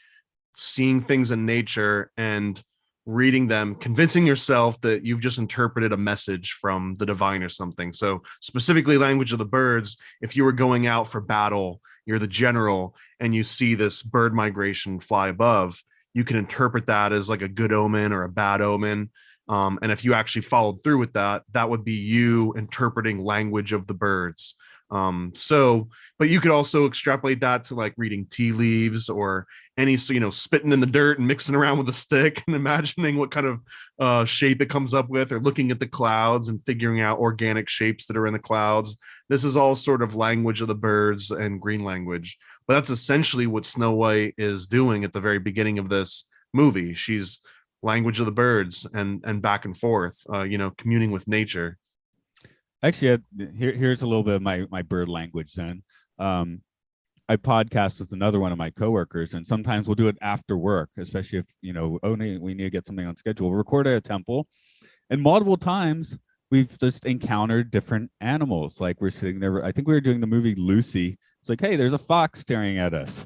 seeing things in nature and reading them, convincing yourself that you've just interpreted a message from the divine or something. So specifically language of the birds, if you were going out for battle, you're the general and you see this bird migration fly above, you can interpret that as like a good omen or a bad omen. And if you actually followed through with that, that would be you interpreting language of the birds. But you could also extrapolate that to like reading tea leaves or any, spitting in the dirt and mixing around with a stick and imagining what kind of shape it comes up with, or looking at the clouds and figuring out organic shapes that are in the clouds. This is all sort of language of the birds and green language. But that's essentially what Snow White is doing at the very beginning of this movie. She's language of the birds and back and forth, communing with nature. Actually, here's a little bit of my bird language then. I podcast with another one of my coworkers, and sometimes we'll do it after work, especially if, we need to get something on schedule. We'll record at a temple, and multiple times we've just encountered different animals. Like we're sitting there, I think we were doing the movie Lucy. It's like, hey, there's a fox staring at us.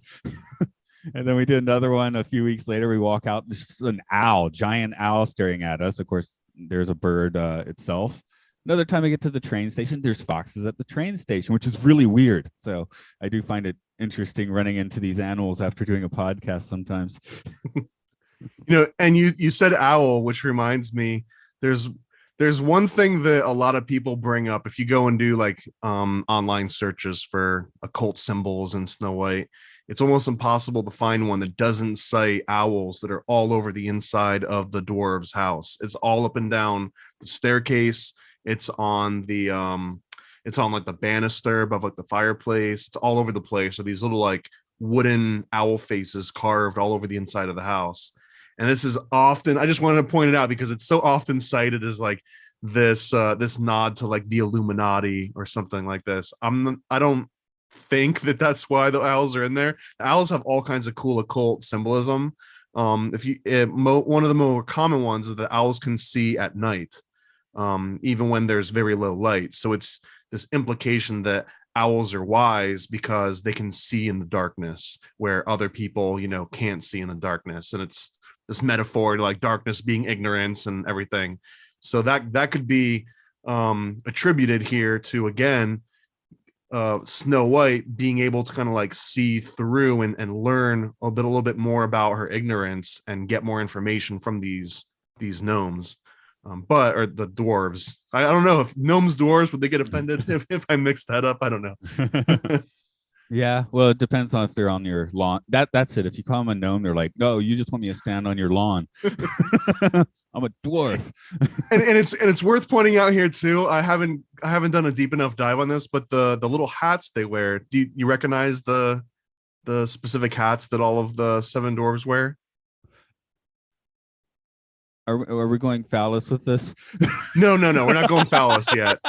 And then we did another one a few weeks later. We walk out, there's an owl, giant owl staring at us. Of course, there's a bird itself. Another time I get to the train station, there's foxes at the train station, which is really weird. So I do find it interesting running into these animals after doing a podcast sometimes. And you said owl, which reminds me, there's one thing that a lot of people bring up if you go and do like online searches for occult symbols in Snow White. It's almost impossible to find one that doesn't cite owls that are all over the inside of the dwarves' house. It's all up and down the staircase. It's on like the banister above like the fireplace. It's all over the place. So these little like wooden owl faces carved all over the inside of the house. And this is often, I just wanted to point it out because it's so often cited as like this nod to like the Illuminati or something like this. I don't think that that's why the owls are in there. The owls have all kinds of cool occult symbolism. One of the more common ones is that owls can see at night. Even when there's very low light. So it's this implication that owls are wise because they can see in the darkness where other people, can't see in the darkness. And it's this metaphor to like darkness being ignorance and everything. So that could be attributed here to, again, Snow White being able to kind of like see through and learn a little bit more about her ignorance and get more information from these gnomes. Or the dwarves. I don't know if gnomes, dwarves, would they get offended if I mixed that up? I don't know. Yeah, well, it depends on if they're on your lawn. That's it. If you call them a gnome, they're like, no, you just want me to stand on your lawn. I'm a dwarf. and it's worth pointing out here too. I haven't done a deep enough dive on this, but the little hats they wear. Do you recognize the specific hats that all of the 7 dwarves wear? Are we going phallus with this? No, we're not going phallus yet.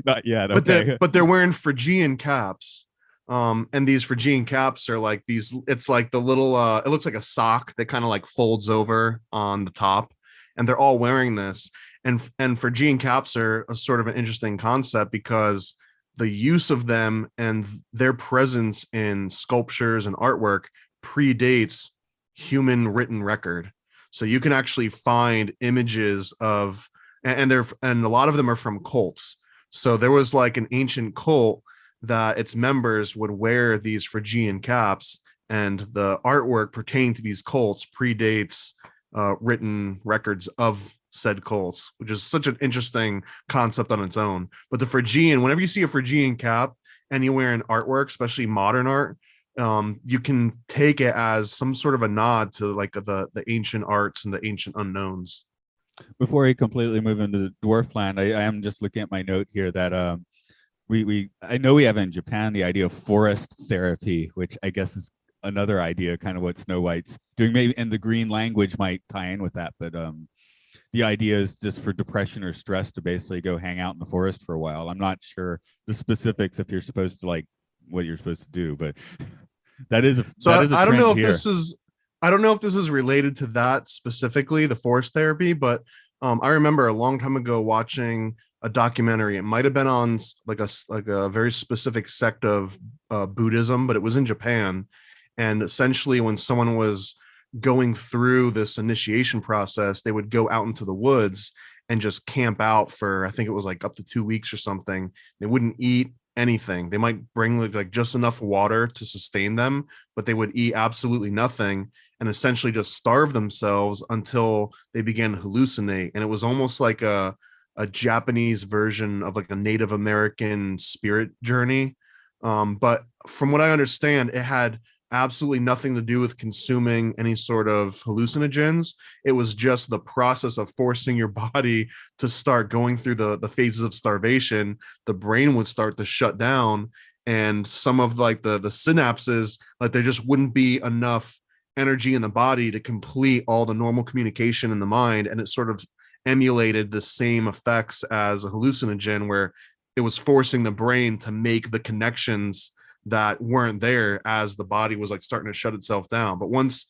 Not yet. Okay. But they're wearing Phrygian caps. And these Phrygian caps are like these. It's like the little. It looks like a sock that kind of like folds over on the top, and they're all wearing this. And Phrygian caps are a sort of an interesting concept because the use of them and their presence in sculptures and artwork predates human written record. So you can actually find images of, and a lot of them are from cults. So there was like an ancient cult that its members would wear these Phrygian caps, and the artwork pertaining to these cults predates written records of said cults, which is such an interesting concept on its own. But the Phrygian, whenever you see a Phrygian cap anywhere in artwork, especially modern art, you can take it as some sort of a nod to like the ancient arts and the ancient unknowns. Before we completely move into the dwarf land, I am just looking at my note here that I know we have in Japan the idea of forest therapy, which I guess is another idea, kind of what Snow White's doing. Maybe, and the green language might tie in with that, but the idea is just for depression or stress to basically go hang out in the forest for a while. I'm not sure the specifics if you're supposed to like what you're supposed to do. But that is a So that is a I don't trend know if here. this is related to that specifically, the force therapy, but I remember a long time ago watching a documentary. It might have been on like a very specific sect of Buddhism, but it was in Japan. And essentially, when someone was going through this initiation process, they would go out into the woods and just camp out for, I think it was like up to 2 weeks or something. They wouldn't eat anything. They might bring like just enough water to sustain them, but they would eat absolutely nothing and essentially just starve themselves until they began to hallucinate. And it was almost like a Japanese version of like a Native American spirit journey. But from what I understand, it had absolutely nothing to do with consuming any sort of hallucinogens. It was just the process of forcing your body to start going through the phases of starvation. The brain would start to shut down, and some of like the synapses, like there just wouldn't be enough energy in the body to complete all the normal communication in the mind. And it sort of emulated the same effects as a hallucinogen, where it was forcing the brain to make the connections that weren't there as the body was like starting to shut itself down. But once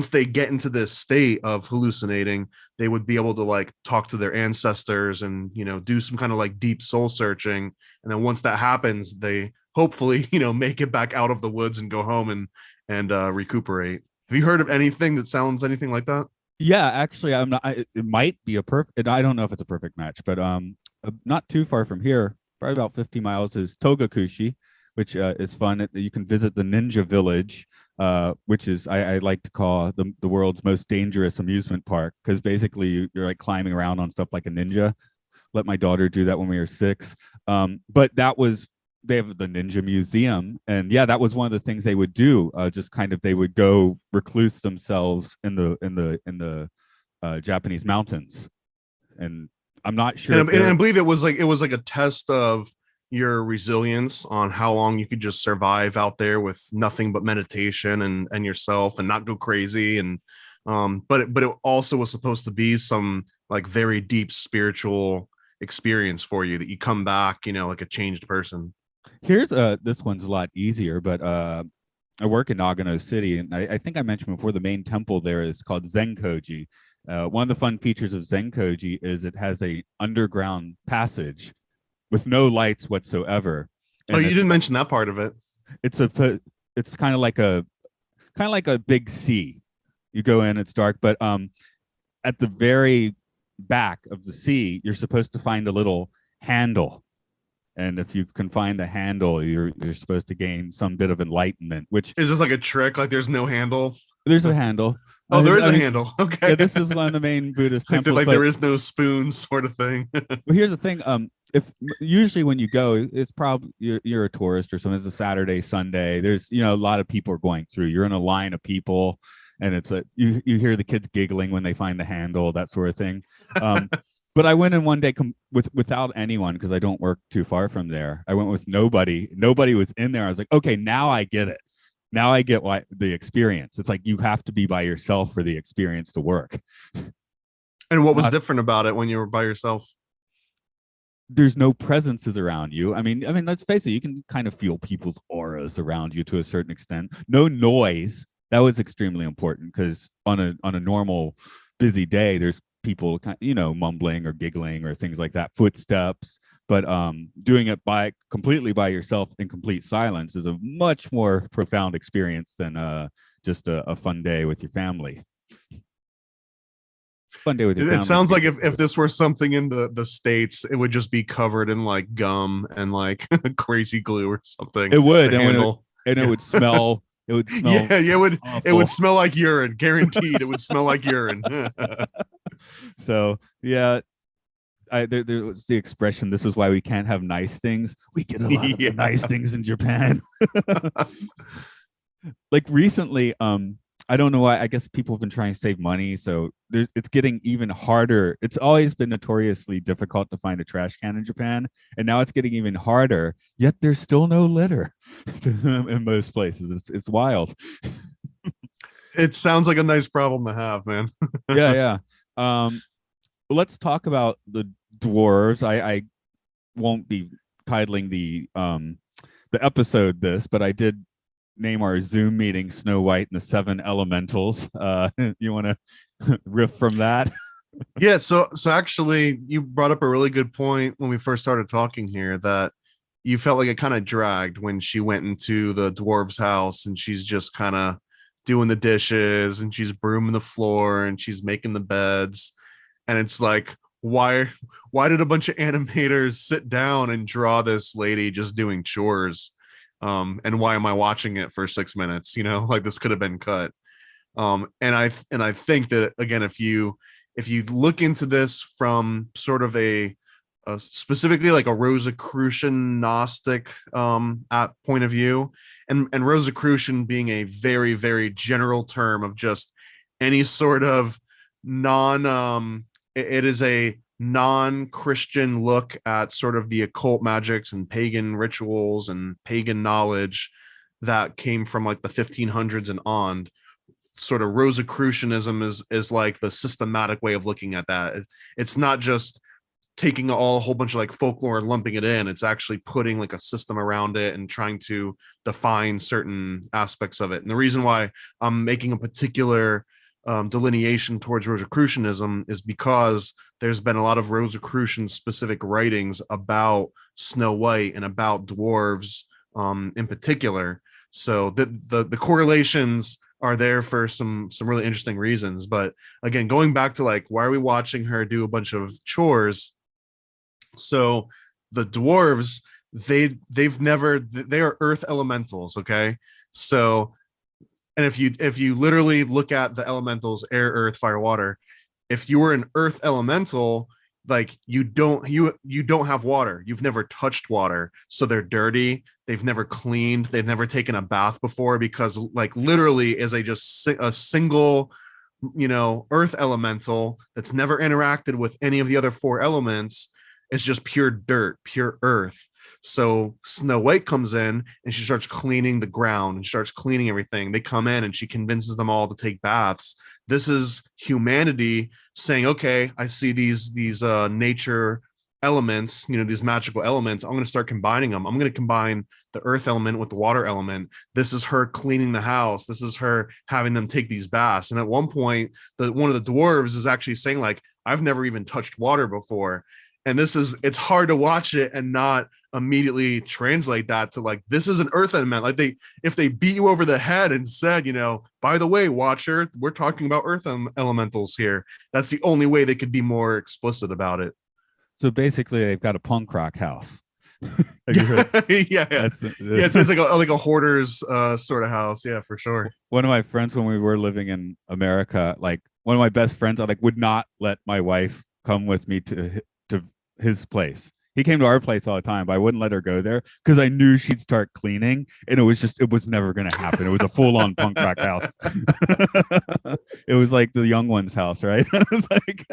they get into this state of hallucinating, they would be able to like talk to their ancestors and, you know, do some kind of like deep soul searching. And then once that happens, they hopefully, you know, make it back out of the woods and go home and recuperate. Have you heard of anything that sounds anything like that? Yeah, actually, I'm not. It might be a perfect. I don't know if it's a perfect match, but not too far from here, probably about 50 miles, is Togakushi, which is fun. You can visit the Ninja Village, which is I like to call the world's most dangerous amusement park, because basically you're like climbing around on stuff like a ninja. Let my daughter do that when we were 6. But that was, they have the Ninja Museum, and yeah, that was one of the things they would do. Just kind of, they would go recluse themselves in the Japanese mountains, and I'm not sure. And I believe it was like a test of your resilience on how long you could just survive out there with nothing but meditation and yourself and not go crazy. And but it also was supposed to be some like very deep spiritual experience for you, that you come back, you know, like a changed person. Here's this one's a lot easier, but I work in Nagano City, and I think I mentioned before, the main temple there is called Zenkoji. One of the fun features of Zenkoji is it has a underground passage with no lights whatsoever. And you didn't mention that part of it. It's kind of like a big sea. You go in, it's dark, but at the very back of the sea, you're supposed to find a little handle. And if you can find the handle, you're supposed to gain some bit of enlightenment. Which is this like a trick? Like there's no handle? There's a handle. Oh, there is a handle. Okay. Yeah, this is one of the main Buddhist temples. Like there is no spoon, sort of thing. Well, here's the thing. If usually when you go, it's probably you're a tourist or something. It's a Saturday, Sunday. There's, you know, a lot of people are going through. You're in a line of people, and it's you hear the kids giggling when they find the handle, that sort of thing. But I went in one day without anyone, because I don't work too far from there. I went with nobody. Nobody was in there. I was like, okay, now I get it. Now I get why the experience. It's like you have to be by yourself for the experience to work. And what was different about it when you were by yourself? There's no presences around you. I mean, let's face it, you can kind of feel people's auras around you to a certain extent. No noise. That was extremely important, because on a normal busy day, there's people, you know, mumbling or giggling or things like that, footsteps. But doing it completely by yourself in complete silence is a much more profound experience than just a fun day with your family. Fun day with your family. It sounds like if this were something in the States, it would just be covered in like gum and like crazy glue or something. It would, and it would smell. It would smell. Yeah, it would smell like urine. Guaranteed, it would smell like urine. So yeah, there was the expression, "This is why we can't have nice things." We get a lot of nice things in Japan. Like recently, I don't know why. I guess people have been trying to save money, so it's getting even harder. It's always been notoriously difficult to find a trash can in Japan, and now it's getting even harder. Yet there's still no litter in most places. It's wild. It sounds like a nice problem to have, man. Yeah. Let's talk about the dwarves. I won't be titling the episode this, but I did name our Zoom meeting Snow White and the Seven Elementals. You want to riff from that? Yeah, so actually you brought up a really good point when we first started talking here, that you felt like it kind of dragged when she went into the dwarves house and she's just kind of doing the dishes and she's brooming the floor and she's making the beds, and it's like, why did a bunch of animators sit down and draw this lady just doing chores, and why am I watching it for 6 minutes, like this could have been cut. And I think that, again, if you look into this from sort of a specifically like a Rosicrucian Gnostic at point of view, and Rosicrucian being a very, very general term of just any sort of it is a non-Christian look at sort of the occult magics and pagan rituals and pagan knowledge that came from like the 1500s and on. Sort of Rosicrucianism is like the systematic way of looking at that. It's not just taking a whole bunch of like folklore and lumping it in. It's actually putting like a system around it and trying to define certain aspects of it. And the reason why I'm making a particular delineation towards Rosicrucianism is because there's been a lot of Rosicrucian specific writings about Snow White and about dwarves in particular. So the correlations are there for some really interesting reasons. But again, going back to like, why are we watching her do a bunch of chores? So the dwarves, they are earth elementals. Okay. So, and if you literally look at the elementals, air, earth, fire, water, if you were an earth elemental, like you don't have water. You've never touched water. So they're dirty. They've never cleaned. They've never taken a bath before, because like literally is a single, earth elemental that's never interacted with any of the other four elements. It's just pure dirt, pure earth. So Snow White comes in and she starts cleaning the ground and starts cleaning everything. They come in and she convinces them all to take baths. This is humanity saying, okay, I see these nature elements, these magical elements. I'm going to start combining them. I'm going to combine the earth element with the water element. This is her cleaning the house. This is her having them take these baths. And at one point, one of the dwarves is actually saying like, I've never even touched water before. And it's hard to watch it and not immediately translate that to like, this is an earth element. Like if they beat you over the head and said, by the way, watcher, we're talking about earth elementals here. That's the only way they could be more explicit about it. So basically they've got a punk rock house. Have you heard? Yeah. It's like a hoarder's sort of house. Yeah, for sure. One of my friends, when we were living in America, like one of my best friends, I would not let my wife come with me to his place. He came to our place all the time, but I wouldn't let her go there because I knew she'd start cleaning, and it was never going to happen. It was a full-on punk rock house. It was like the young one's house, right? It was like,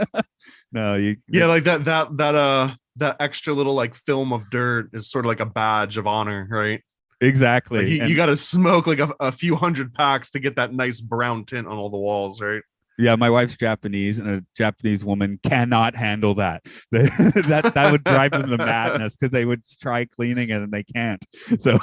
no, like that extra little like film of dirt is sort of like a badge of honor, right? Exactly. Like you got to smoke like a few hundred packs to get that nice brown tint on all the walls, right? Yeah, my wife's Japanese, and a Japanese woman cannot handle that. that would drive them to madness because they would try cleaning it and they can't. So,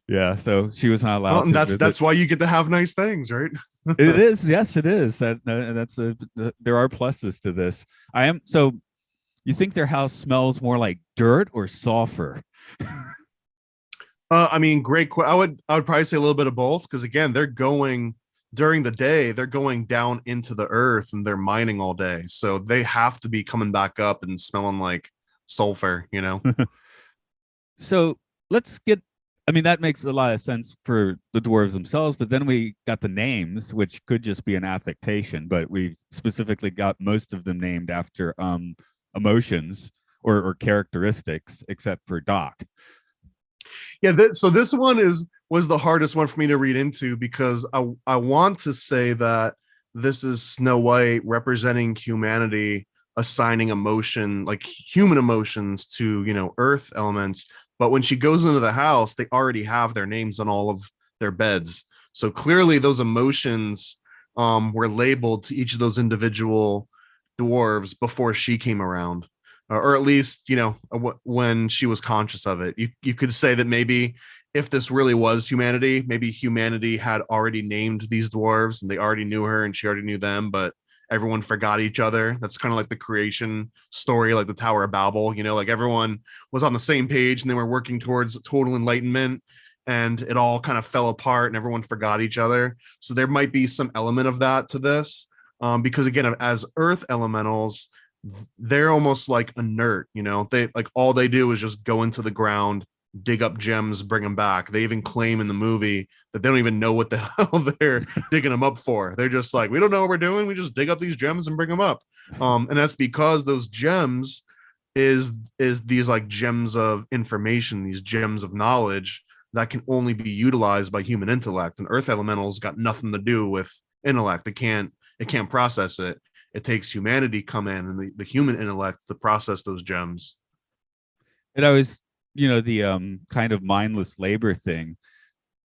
yeah, so she was not allowed. Well, and that's why you get to have nice things, right? It is, yes, it is. There are pluses to this. So. You think their house smells more like dirt or sulfur? I mean, great. I would probably say a little bit of both, because again, they're going during the day, they're going down into the earth and they're mining all day. So they have to be coming back up and smelling like sulfur, So that makes a lot of sense for the dwarves themselves, but then we got the names, which could just be an affectation, but we specifically got most of them named after emotions or characteristics, except for Doc. Yeah, so this one was the hardest one for me to read into, because I want to say that this is Snow White representing humanity, assigning emotion, like human emotions, to earth elements. But when she goes into the house, they already have their names on all of their beds. So clearly those emotions were labeled to each of those individual dwarves before she came around. or at least when she was conscious of it. You could say that maybe if this really was humanity, maybe humanity had already named these dwarves and they already knew her and she already knew them, but everyone forgot each other. That's kind of like the creation story, like the Tower of Babel. Like everyone was on the same page and they were working towards total enlightenment, and it all kind of fell apart and everyone forgot each other. So there might be some element of that to this, because again, as earth elementals, they're almost like inert. They like all they do is just go into the ground, dig up gems, bring them back. They even claim in the movie that they don't even know what the hell they're digging them up for. They're just like, we don't know what we're doing, we just dig up these gems and bring them up. And that's because those gems is these like gems of information, these gems of knowledge that can only be utilized by human intellect, and earth elementals got nothing to do with intellect. It can't process it. It takes humanity come in and the human intellect to process those gems. And I was, the kind of mindless labor thing.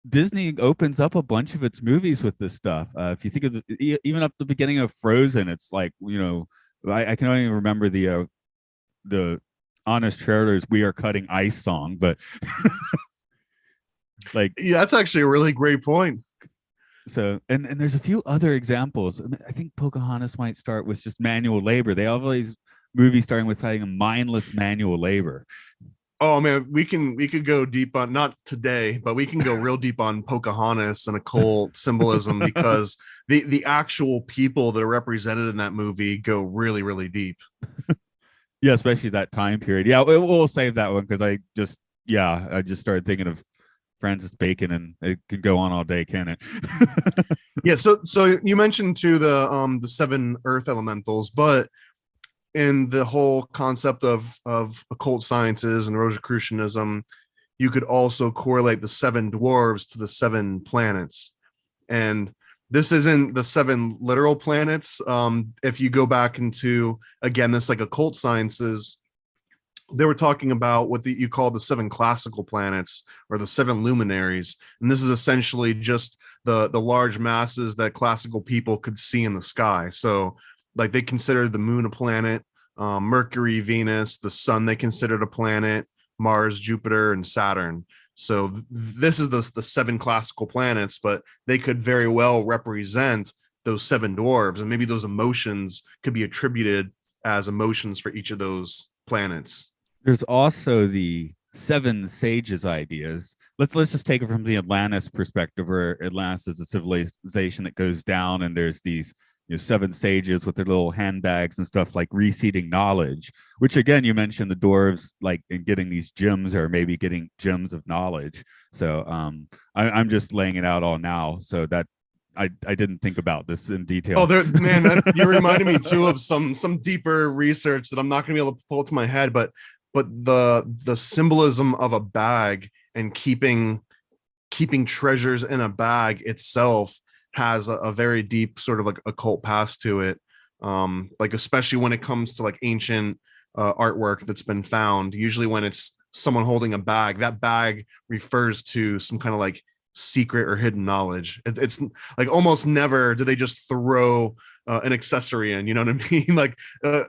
Disney opens up a bunch of its movies with this stuff. If you think of even up the beginning of Frozen, it's like, I can only remember the honest trailers "We Are Cutting Ice" song, but like, yeah, that's actually a really great point. So, and there's a few other examples. I think Pocahontas might start with just manual labor. They have all these movies starting with having a mindless manual labor. Oh man, we could go deep on, not today, but we can go real deep on Pocahontas and occult symbolism, because the actual people that are represented in that movie go really, really deep. Yeah, especially that time period. Yeah, we'll save that one because I just started thinking of Francis Bacon, and it could go on all day, can it? Yeah, so you mentioned too the seven earth elementals, but in the whole concept of occult sciences and Rosicrucianism, you could also correlate the seven dwarves to the seven planets. And this isn't the seven literal planets. If you go back into, again, this like occult sciences, they were talking about what you call the seven classical planets, or the seven luminaries. And this is essentially just the large masses that classical people could see in the sky. So like they considered the moon a planet, Mercury, Venus, the sun they considered a planet, Mars, Jupiter, and Saturn. So this is the seven classical planets, but they could very well represent those seven dwarves, and maybe those emotions could be attributed as emotions for each of those planets. There's also the seven sages ideas. Let's just take it from the Atlantis perspective, where Atlantis is a civilization that goes down, and there's these seven sages with their little handbags and stuff, like reseeding knowledge, which again, you mentioned the dwarves like in getting these gems, or maybe getting gems of knowledge. So I'm just laying it out all now, so that I didn't think about this in detail. Oh, man, you reminded me too of some deeper research that I'm not going to be able to pull to my head, but the symbolism of a bag and keeping treasures in a bag itself has a very deep sort of like occult past to it. Like especially when it comes to like ancient artwork that's been found, usually when it's someone holding a bag, that bag refers to some kind of like secret or hidden knowledge. It's like almost never do they just throw an accessory in, you know what I mean?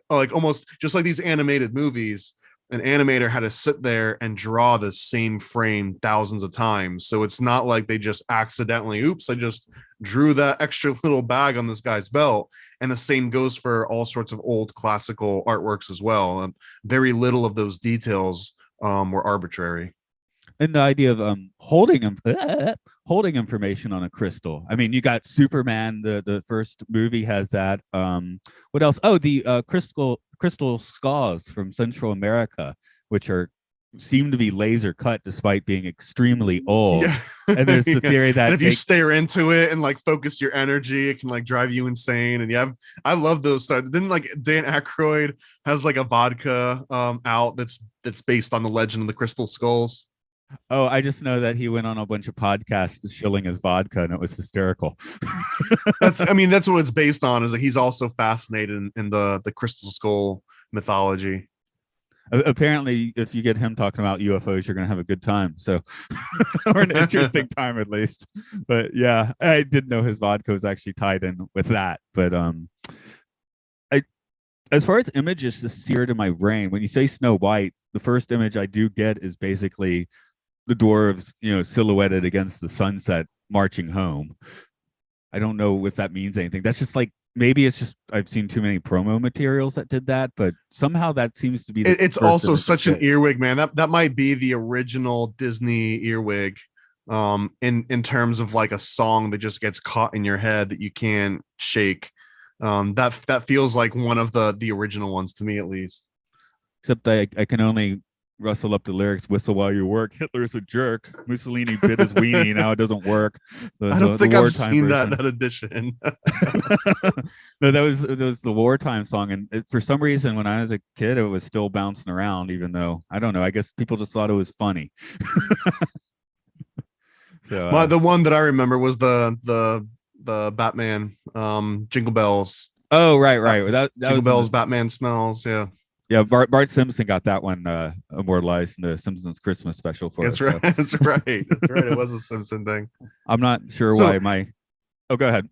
Like almost just like these animated movies, an animator had to sit there and draw the same frame thousands of times. So it's not like they just accidentally, oops, I just drew that extra little bag on this guy's belt. And the same goes for all sorts of old classical artworks as well. Very little of those details were arbitrary. And the idea of holding information on a crystal. I mean, you got Superman. The first movie has that. What else? Oh, the crystal skulls from Central America, which seem to be laser cut despite being extremely old. Yeah. And there's the theory that and if you stare into it and like focus your energy, it can like drive you insane. And I love those stuff. Then like Dan Aykroyd has like a vodka out that's based on the legend of the crystal skulls. Oh, I just know that he went on a bunch of podcasts shilling his vodka, and it was hysterical. That's what it's based on. Is that he's also fascinated in the crystal skull mythology. Apparently, if you get him talking about UFOs, you're going to have a good time. So, or an interesting time at least. But yeah, I didn't know his vodka was actually tied in with that. But as far as images just seared in my brain, when you say Snow White, the first image I do get is basically the dwarves, silhouetted against the sunset marching home. I don't know if that means anything. That's just like, maybe it's just I've seen too many promo materials that did that, but somehow that seems to be the It's first also image I such an get. earwig, man. That might be the original Disney earwig, in terms of like a song that just gets caught in your head that you can't shake. That feels like one of the original ones to me, at least. Except I can only rustle up the lyrics, whistle while you work. Hitler's a jerk. Mussolini bit his weenie. Now it doesn't work. I don't The think I've wartime seen version. that edition. No, that was the wartime song, and for some reason, when I was a kid, it was still bouncing around. Even though I don't know, I guess people just thought it was funny. So The one that I remember was the Batman, Jingle Bells. oh, right. That Jingle was in Bells, the Batman Smells. Yeah, yeah. Bart Simpson got that one immortalized in the Simpsons Christmas special for that's us. right. So That's right. That's right. It was a Simpson thing. I'm not sure So, why my. Oh, go ahead.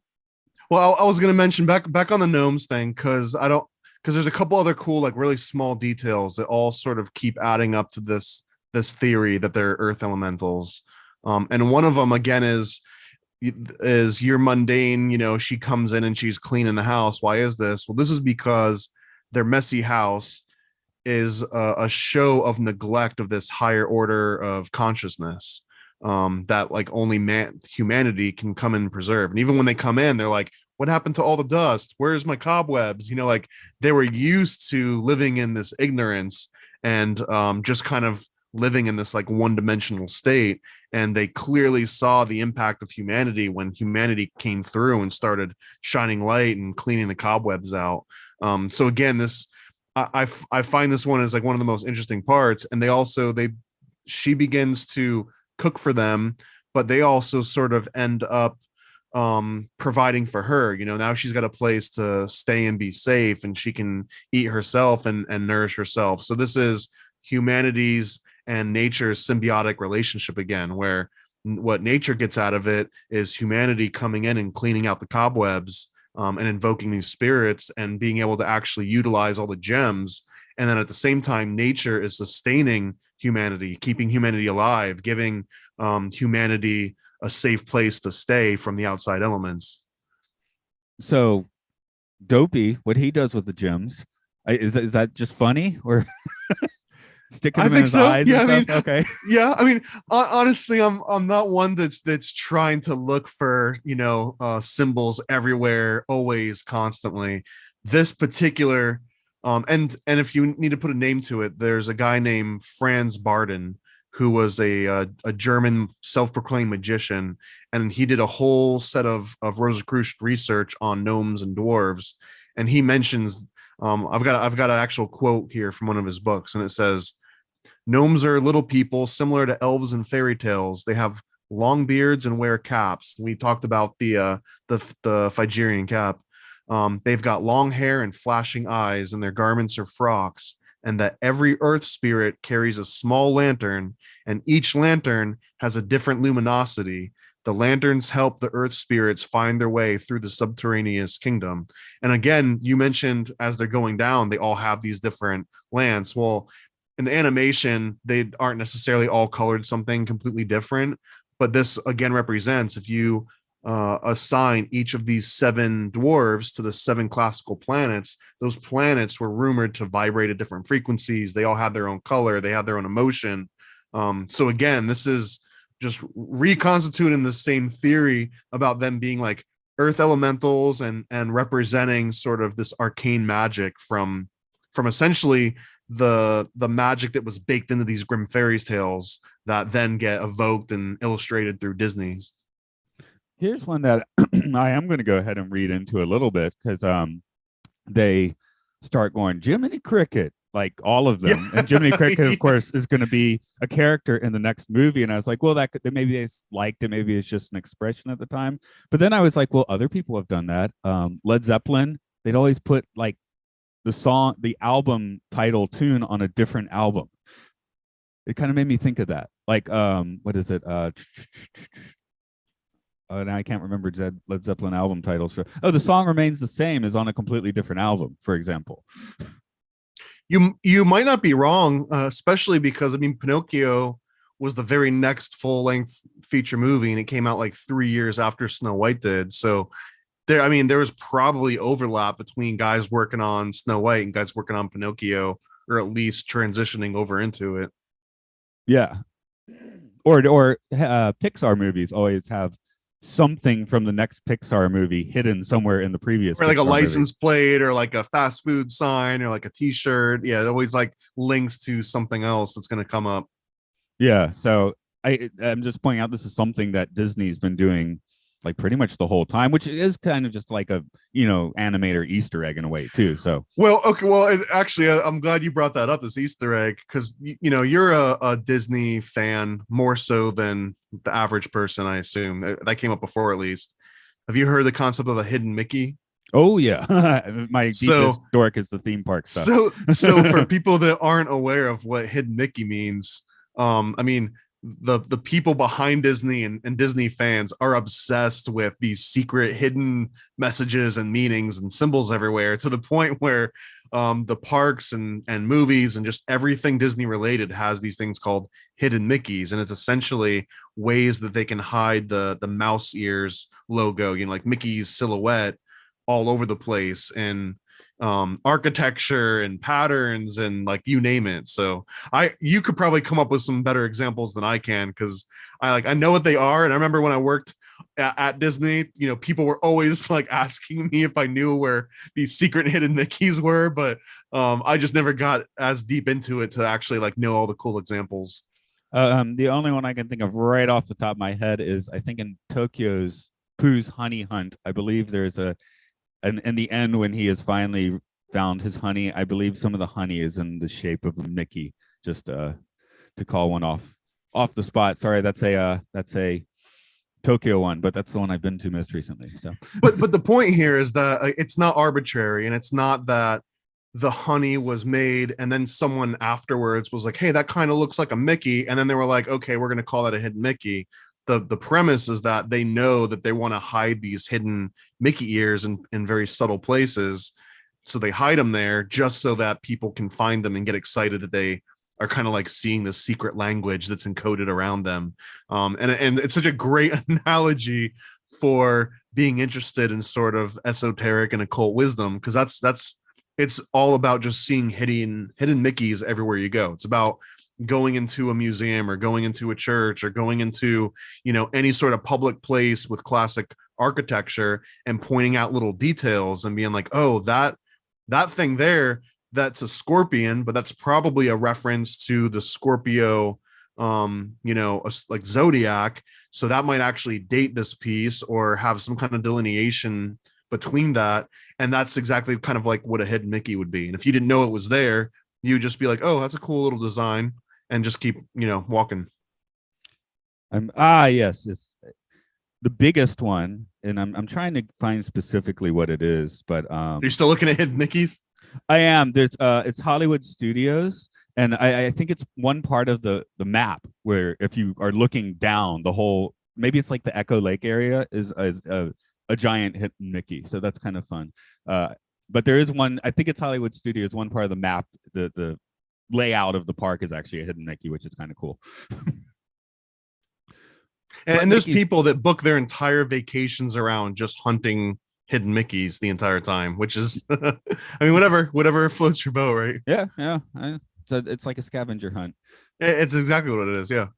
well, I was going to mention back on the gnomes thing, because there's a couple other cool, like really small details that all sort of keep adding up to this theory that they're earth elementals. And one of them again is your mundane, she comes in and she's cleaning the house. Why is this? Well, this is because their messy house is a show of neglect of this higher order of consciousness, that like only humanity can come and preserve. And even when they come in, they're like, what happened to all the dust? Where's my cobwebs? Like they were used to living in this ignorance and just kind of living in this like one-dimensional state, and they clearly saw the impact of humanity when humanity came through and started shining light and cleaning the cobwebs out. So again, this I find this one is like one of the most interesting parts. And she begins to cook for them, but they also sort of end up providing for her. Now she's got a place to stay and be safe, and she can eat herself and nourish herself. So this is humanity's and nature's symbiotic relationship again, where what nature gets out of it is humanity coming in and cleaning out the cobwebs, and invoking these spirits and being able to actually utilize all the gems. And then at the same time, nature is sustaining humanity, keeping humanity alive, giving humanity a safe place to stay from the outside elements. So Dopey, what he does with the gems, is that just funny or sticking I them in think his so. eyes? Yeah, And stuff? Okay. yeah. I mean, honestly, I'm not one that's trying to look for symbols everywhere, always, constantly. This particular, and if you need to put a name to it, there's a guy named Franz Barden who was a German self-proclaimed magician, and he did a whole set of Rosicrucian research on gnomes and dwarves, and he mentions. I've got an actual quote here from one of his books, and it says, "Gnomes are little people similar to elves and fairy tales. They have long beards and wear caps." We talked about the Phrygian cap. They've got long hair and flashing eyes, and their garments are frocks. And that every earth spirit carries a small lantern, and each lantern has a different luminosity. The lanterns help the earth spirits find their way through the subterraneous kingdom. And again, you mentioned as they're going down, they all have these different lamps. Well, in the animation, they aren't necessarily all colored something completely different. But this again represents, if you assign each of these 7 dwarves to the 7 classical planets, those planets were rumored to vibrate at different frequencies. They all had their own color, they had their own emotion. So again, this is just reconstituting the same theory about them being like earth elementals and representing sort of this arcane magic from essentially the magic that was baked into these grim fairies tales that then get evoked and illustrated through Disney's. Here's one that I am going to go ahead and read into a little bit because they start going Jiminy Cricket, like all of them, and Jiminy Cricket, of course, is going to be a character in the next movie. And I was like, well, maybe they liked it, maybe it's just an expression at the time. But then I was like, well, other people have done that. Led Zeppelin, they'd always put like the album title tune on a different album. It kind of made me think of that. Like, what is it? Now I can't remember Led Zeppelin album titles for. Oh, the song remains the same is on a completely different album, for example. You might not be wrong, especially because I mean Pinocchio was the very next full length feature movie, and it came out like 3 years after Snow White did. So there was probably overlap between guys working on Snow White and guys working on Pinocchio, or at least transitioning over into it. Yeah, or Pixar movies always have something from the next Pixar movie hidden somewhere in the previous, or like Pixar a license movie. plate, or like a fast food sign, or like a T-shirt. Yeah, it always like links to something else that's going to come up. Yeah, so I'm just pointing out this is something that Disney's been doing like pretty much the whole time, which is kind of just like a animator Easter egg in a way too. So well, okay, well, actually, I'm glad you brought that up, this Easter egg, because you're a Disney fan more so than the average person, I assume. That came up before, at least. Have you heard the concept of a hidden Mickey? oh yeah, my deepest So, dork is the theme park stuff. so for people that aren't aware of what hidden Mickey means, I mean, the people behind Disney and Disney fans are obsessed with these secret hidden messages and meanings and symbols everywhere, to the point where the parks and movies and just everything Disney related has these things called hidden Mickeys, and it's essentially ways that they can hide the mouse ears logo, like Mickey's silhouette, all over the place, and architecture and patterns and like you name it. So you could probably come up with some better examples than I can, because I know what they are. And I remember when I worked at Disney, people were always like asking me if I knew where these secret hidden Mickeys were, but I just never got as deep into it to actually like know all the cool examples. The only one I can think of right off the top of my head is, I think, in Tokyo's Pooh's Honey Hunt. I believe there's and in the end, when he has finally found his honey, I believe some of the honey is in the shape of a Mickey. Just to call one off the spot. Sorry, that's a Tokyo one, but that's the one I've been to most recently. So, but the point here is that it's not arbitrary, and it's not that the honey was made and then someone afterwards was like, hey, that kind of looks like a Mickey, and then they were like, okay, we're going to call that a hidden Mickey. The premise is that they know that they want to hide these hidden Mickey ears in very subtle places, so they hide them there just so that people can find them and get excited that they are kind of like seeing the secret language that's encoded around them. And it's such a great analogy for being interested in sort of esoteric and occult wisdom, because it's all about just seeing hidden Mickeys everywhere you go. It's about going into a museum or going into a church or going into any sort of public place with classic architecture and pointing out little details and being like, oh, that thing there, that's a scorpion, but that's probably a reference to the Scorpio like zodiac, so that might actually date this piece or have some kind of delineation between that. And that's exactly kind of like what a hidden Mickey would be. And if you didn't know it was there, you'd just be like, oh, that's a cool little design, and just keep walking. Yes, it's the biggest one, and I'm trying to find specifically what it is, but you're still looking at hidden Mickeys? I am. There's it's Hollywood Studios, and I think it's one part of the map where if you are looking down, the whole, maybe it's like the Echo Lake area is a giant hidden Mickey. So that's kind of fun. But there is one, I think it's Hollywood Studios, one part of the map, the layout of the park is actually a hidden Mickey, which is kind of cool. And there's people that book their entire vacations around just hunting hidden Mickeys the entire time, which is, I mean, whatever floats your boat, right? Yeah. So it's like a scavenger hunt. It's exactly what it is. Yeah.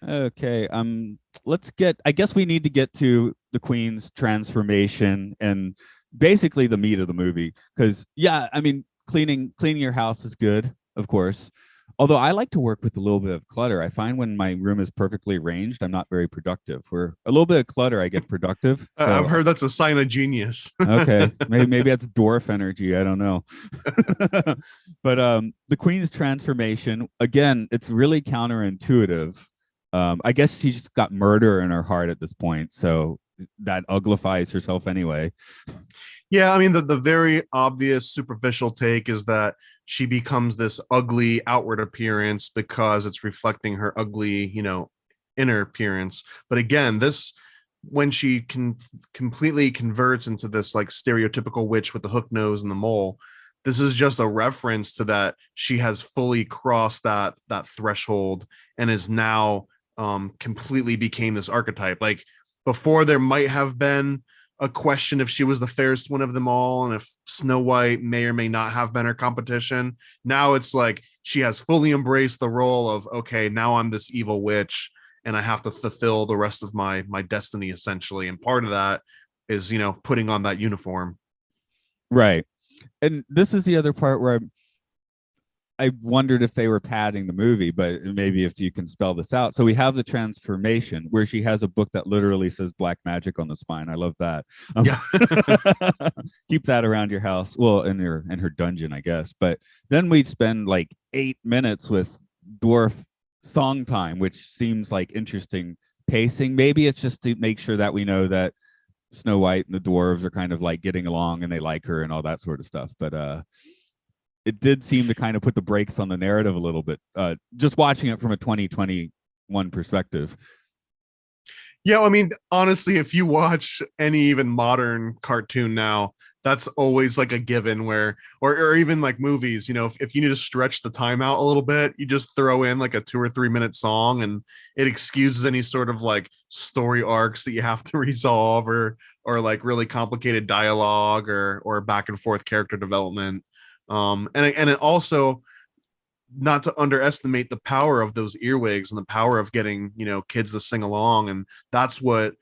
Okay. I guess we need to get to the Queen's transformation and basically the meat of the movie. Because I mean, cleaning your house is good, of course. Although I like to work with a little bit of clutter. I find when my room is perfectly arranged, I'm not very productive. Where a little bit of clutter, I get productive. So, I've heard that's a sign of genius. Okay, maybe that's dwarf energy. I don't know. But the Queen's transformation, again, it's really counterintuitive. I guess she's just got murder in her heart at this point, so that uglifies herself anyway. Yeah, I mean, the very obvious superficial take is that she becomes this ugly outward appearance because it's reflecting her ugly, inner appearance. But again, this when she can completely converts into this like stereotypical witch with the hook nose and the mole, this is just a reference to that she has fully crossed that threshold and is now completely became this archetype. Like before, there might have been a question if she was the fairest one of them all and if Snow White may or may not have been her competition. Now it's like she has fully embraced the role of, okay, now I'm this evil witch and I have to fulfill the rest of my destiny essentially. And part of that is, putting on that uniform. Right. And this is the other part where I wondered if they were padding the movie, but maybe if you can spell this out. So we have the transformation where she has a book that literally says black magic on the spine. I love that. Yeah. Keep that around your house. Well, in her dungeon, I guess. But then we'd spend like 8 minutes with dwarf song time, which seems like interesting pacing. Maybe it's just to make sure that we know that Snow White and the dwarves are kind of like getting along and they like her and all that sort of stuff. But it did seem to kind of put the brakes on the narrative a little bit, just watching it from a 2021 perspective. Yeah, I mean, honestly, if you watch any even modern cartoon now, that's always like a given where, or even like movies, if you need to stretch the time out a little bit, you just throw in like a 2 or 3 minute song and it excuses any sort of like story arcs that you have to resolve or like really complicated dialogue or back and forth character development. And it also, not to underestimate the power of those earwigs and the power of getting kids to sing along, and that's what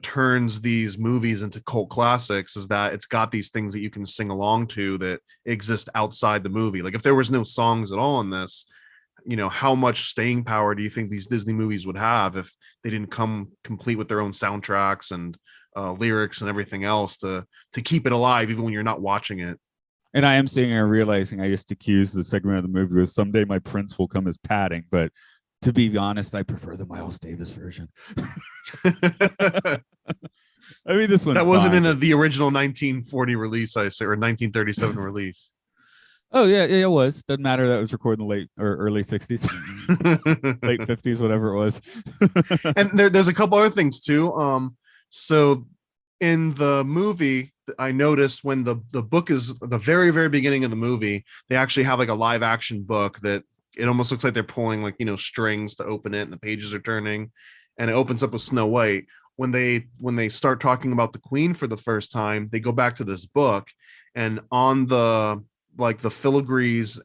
turns these movies into cult classics, is that it's got these things that you can sing along to that exist outside the movie. Like if there was no songs at all in this, how much staying power do you think these Disney movies would have if they didn't come complete with their own soundtracks and lyrics and everything else to keep it alive even when you're not watching it? And I am sitting here realizing I just accused the segment of the movie was someday my prince will come as padding, but to be honest, I prefer the Miles Davis version. I mean, this one that wasn't in the original 1940 release, I say, or 1937 release. Oh yeah, it was. Doesn't matter that it was recorded in the late or early 60s, late 50s, whatever it was. And there's a couple other things too. So in the movie, I noticed when the book is the very, very beginning of the movie, they actually have like a live action book that it almost looks like they're pulling like, strings to open it and the pages are turning and it opens up with Snow White. When they start talking about the queen for the first time, they go back to this book and on the filigrees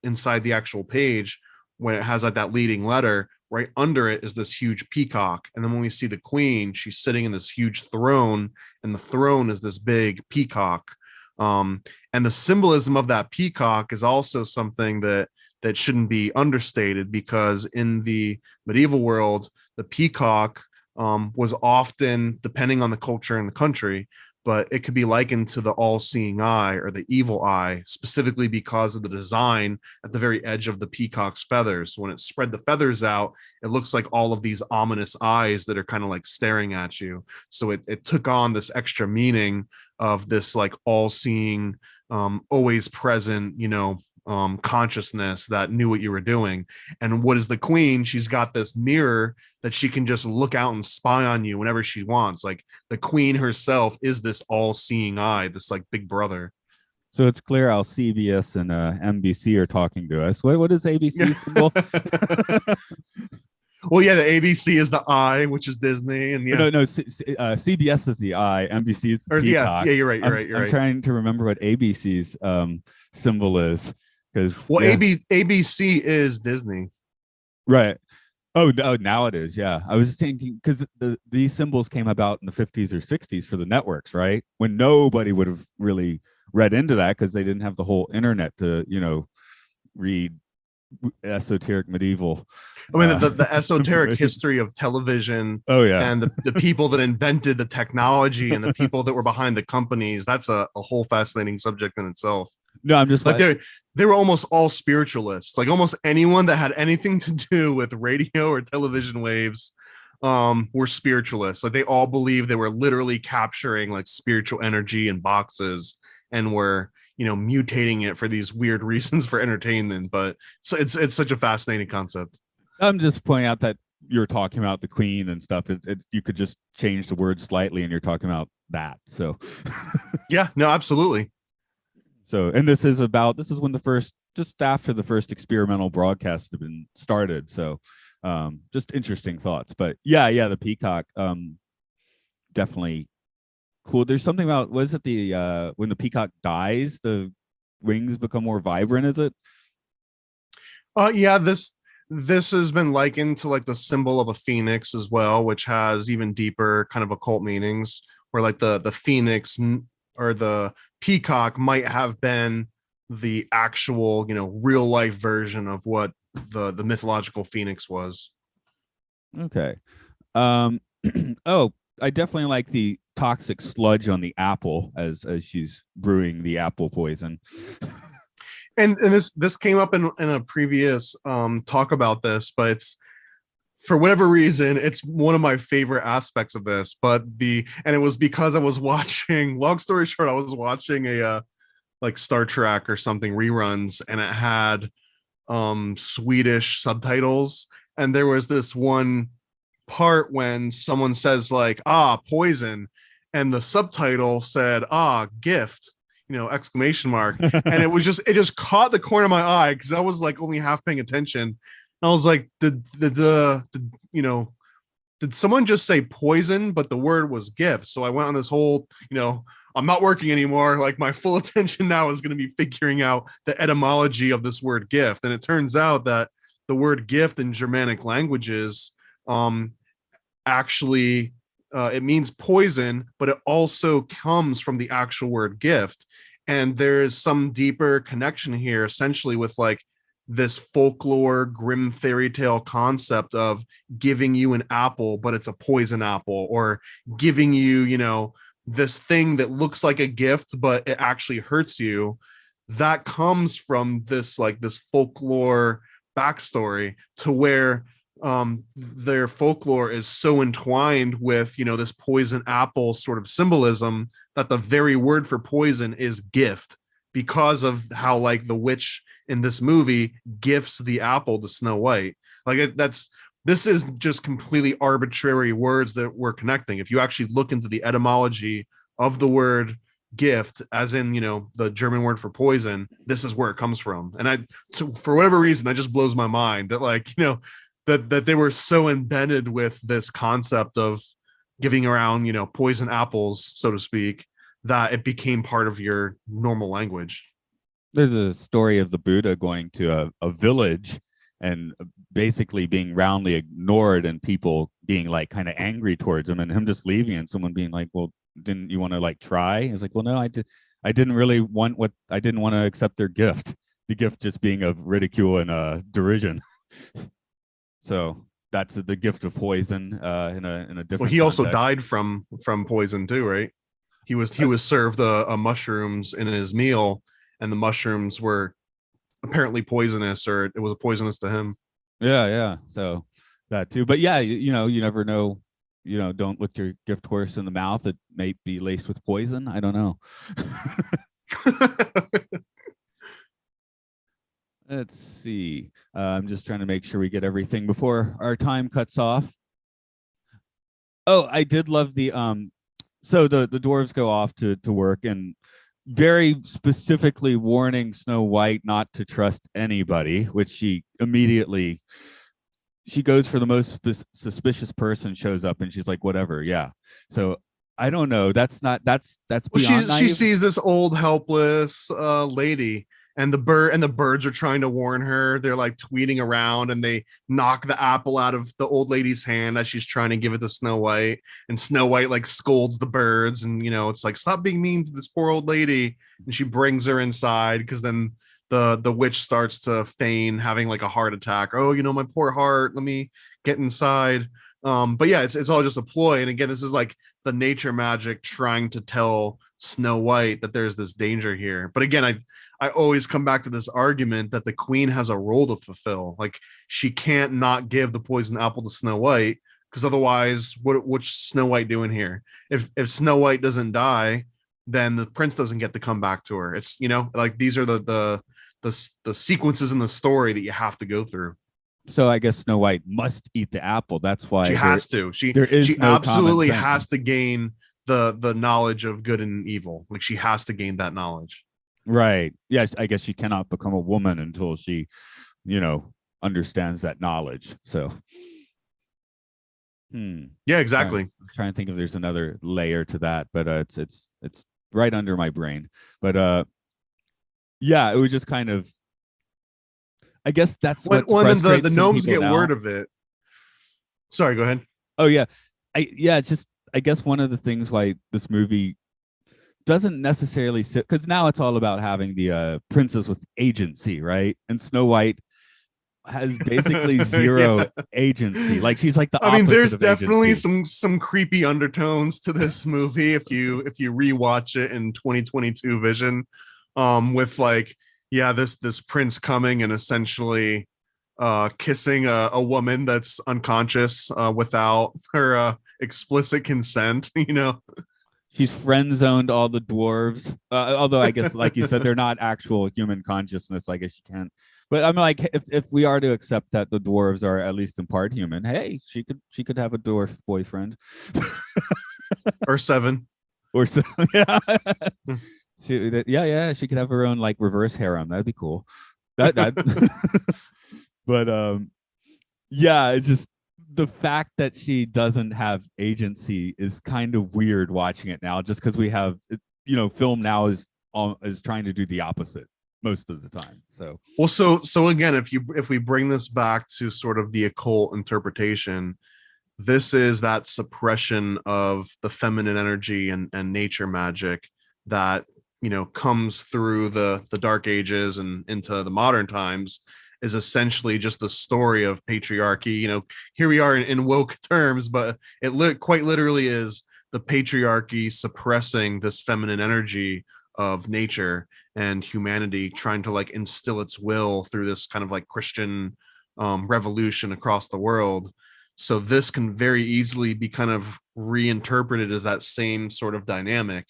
inside the actual page, when it has like that leading letter, right under it is this huge peacock. And then when we see the queen, she's sitting in this huge throne and the throne is this big peacock. And the symbolism of that peacock is also something that shouldn't be understated, because in the medieval world, the peacock was often, depending on the culture and the country, but it could be likened to the all-seeing eye or the evil eye, specifically because of the design at the very edge of the peacock's feathers. When it spread the feathers out, it looks like all of these ominous eyes that are kind of like staring at you. So it took on this extra meaning of this like all-seeing, always present, consciousness that knew what you were doing. And what is the queen? She's got this mirror that she can just look out and spy on you whenever she wants. Like the queen herself is this all-seeing eye, this like big brother. So it's clear how CBS and NBC are talking to us. What is ABC symbol? Well, yeah, the ABC is the eye, which is Disney, and yeah, no, CBS is the eye, NBC is the peacock. Yeah, you're right. I'm trying to remember what ABC's symbol is, because ABC is Disney, right? Oh, now it is. Yeah, I was thinking because these symbols came about in the 50s or 60s for the networks, right? When nobody would have really read into that because they didn't have the whole internet to read esoteric medieval. I mean, the esoteric history of television. Oh yeah, and the people that invented the technology and the people that were behind the companies. That's a whole fascinating subject in itself. No, I'm just like they were almost all spiritualists. Like almost anyone that had anything to do with radio or television waves were spiritualists. Like they all believed they were literally capturing like spiritual energy in boxes and were mutating it for these weird reasons for entertainment. But it's such a fascinating concept. I'm just pointing out that you're talking about the queen and stuff. You could just change the word slightly, and you're talking about that. So, Yeah, no, absolutely. so, and this is when the first, just after the first experimental broadcast had been started. So, just interesting thoughts. But yeah, the peacock, definitely cool. There's something about, was it the when the peacock dies, the wings become more vibrant? Is it? Yeah, this has been likened to like the symbol of a phoenix as well, which has even deeper kind of occult meanings, where like the phoenix or the peacock might have been the actual, real life version of what the mythological phoenix was. Okay. Um, oh, I definitely like the toxic sludge on the apple as she's brewing the apple poison. And this came up in a previous talk about this, but it's, for whatever reason, it's one of my favorite aspects of this. But and it was because I was watching, long story short, I was watching a like Star Trek or something reruns, and it had Swedish subtitles, and there was this one part when someone says like, poison, and the subtitle said, gift, exclamation mark. And it just caught the corner of my eye, because I was like only half paying attention. I was like, did someone just say poison, but the word was gift? So I went on this whole, I'm not working anymore, like my full attention now is going to be figuring out the etymology of this word gift. And it turns out that the word gift in Germanic languages actually it means poison, but it also comes from the actual word gift. And there is some deeper connection here, essentially, with like this folklore, grim fairy tale concept of giving you an apple, but it's a poison apple, or giving you, this thing that looks like a gift, but it actually hurts you. That comes from this folklore backstory, to where their folklore is so entwined with this poison apple sort of symbolism, that the very word for poison is gift, because of how like the witch in this movie gifts the apple to Snow White. Like this is just completely arbitrary words that we're connecting. If you actually look into the etymology of the word gift, as in the German word for poison, this is where it comes from. And for whatever reason, that just blows my mind that like that they were so embedded with this concept of giving around, poison apples, so to speak, that it became part of your normal language. There's a story of the Buddha going to a village and basically being roundly ignored, and people being like kind of angry towards him, and him just leaving, and someone being like, well, didn't you want to like try? He's like, well, no, I didn't really want I didn't want to accept their gift. The gift just being of ridicule and derision. So that's the gift of poison in a different. Well, he also died from poison too, right? He was served a mushrooms in his meal, and the mushrooms were apparently poisonous, or it was poisonous to him. Yeah. So that too. But yeah, you never know. Don't look your gift horse in the mouth. It may be laced with poison. I don't know. Let's see. I'm just trying to make sure we get everything before our time cuts off. Oh, I did love the so the dwarves go off to work, and very specifically warning Snow White not to trust anybody, which she goes for the most suspicious person, shows up, and she's like, whatever. Yeah. So I don't know. That's beyond. She sees this old helpless lady, and the birds are trying to warn her. They're like tweeting around, and they knock the apple out of the old lady's hand as she's trying to give it to Snow White. And Snow White like scolds the birds, and it's like, stop being mean to this poor old lady. And she brings her inside, because then the witch starts to feign having like a heart attack. Oh, my poor heart, let me get inside. But yeah, it's all just a ploy. And again, this is like the nature magic trying to tell Snow White that there's this danger here. But again, I always come back to this argument that the queen has a role to fulfill. Like, she can't not give the poison apple to Snow White, because otherwise, what's Snow White doing here? If Snow White doesn't die, then the prince doesn't get to come back to her. It's like these are the sequences in the story that you have to go through. So I guess Snow White must eat the apple. That's why She has to. there is She no common absolutely sense. has to gain the knowledge of good and evil. Like she has to gain that knowledge. Right. Yeah, I guess she cannot become a woman until she, you know, understands that knowledge. So Yeah, exactly. I'm trying to think if there's another layer to that, but it's right under my brain. But yeah, it was just kind of, I guess that's what When frustrates the some gnomes people get now. word of it. Sorry, go ahead. Oh yeah, it's just, I guess one of the things why this movie doesn't necessarily sit, because now it's all about having the princess with agency, right? And Snow White has basically zero agency. Like she's like the I mean, opposite there's of definitely agency. some creepy undertones to this movie if you rewatch it in 2022 vision, with like, yeah, this prince coming and essentially kissing a woman that's unconscious without her explicit consent, you know. She's friend zoned all the dwarves. Although I guess, like you said, they're not actual human consciousness. I guess you can't. But I'm like, if we are to accept that the dwarves are at least in part human, hey, she could have a dwarf boyfriend, Or seven. or so. Yeah, she could have her own like reverse harem. That'd be cool. That. But yeah, it's just the fact that she doesn't have agency is kind of weird watching it now, just because we have, you know, film now is trying to do the opposite most of the time. So Well, so again, if we bring this back to sort of the occult interpretation, this is that suppression of the feminine energy and nature magic that, you know, comes through the dark ages and into the modern times, is essentially just the story of patriarchy. You know, here we are in woke terms, but quite literally is the patriarchy suppressing this feminine energy of nature and humanity, trying to like instill its will through this kind of like Christian revolution across the world. So this can very easily be kind of reinterpreted as that same sort of dynamic,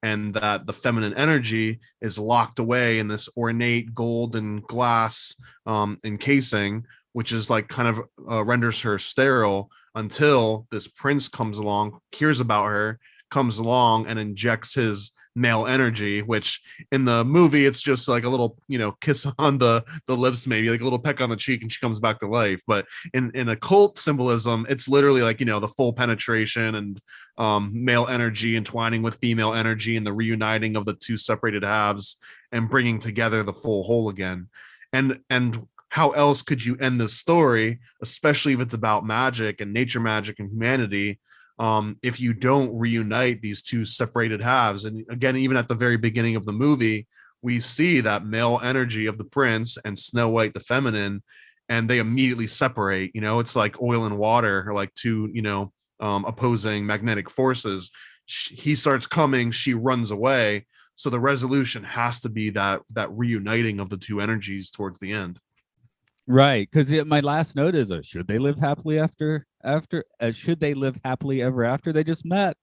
and that the feminine energy is locked away in this ornate gold and glass encasing, which is like kind of renders her sterile until this prince comes along, hears about her, comes along and injects his male energy, which in the movie it's just like a little, you know, kiss on the lips, maybe like a little peck on the cheek, and she comes back to life. But in occult symbolism, it's literally like, you know, the full penetration and male energy entwining with female energy and the reuniting of the two separated halves and bringing together the full whole again. And how else could you end this story, especially if it's about magic and nature magic and humanity, if you don't reunite these two separated halves? And again, even at the very beginning of the movie, we see that male energy of the prince and Snow White, the feminine, and they immediately separate. You know, it's like oil and water, or like two, you know, opposing magnetic forces. He starts coming, she runs away. So the resolution has to be that reuniting of the two energies towards the end. right, because my last note is, should they live happily after should they live happily ever after? They just met.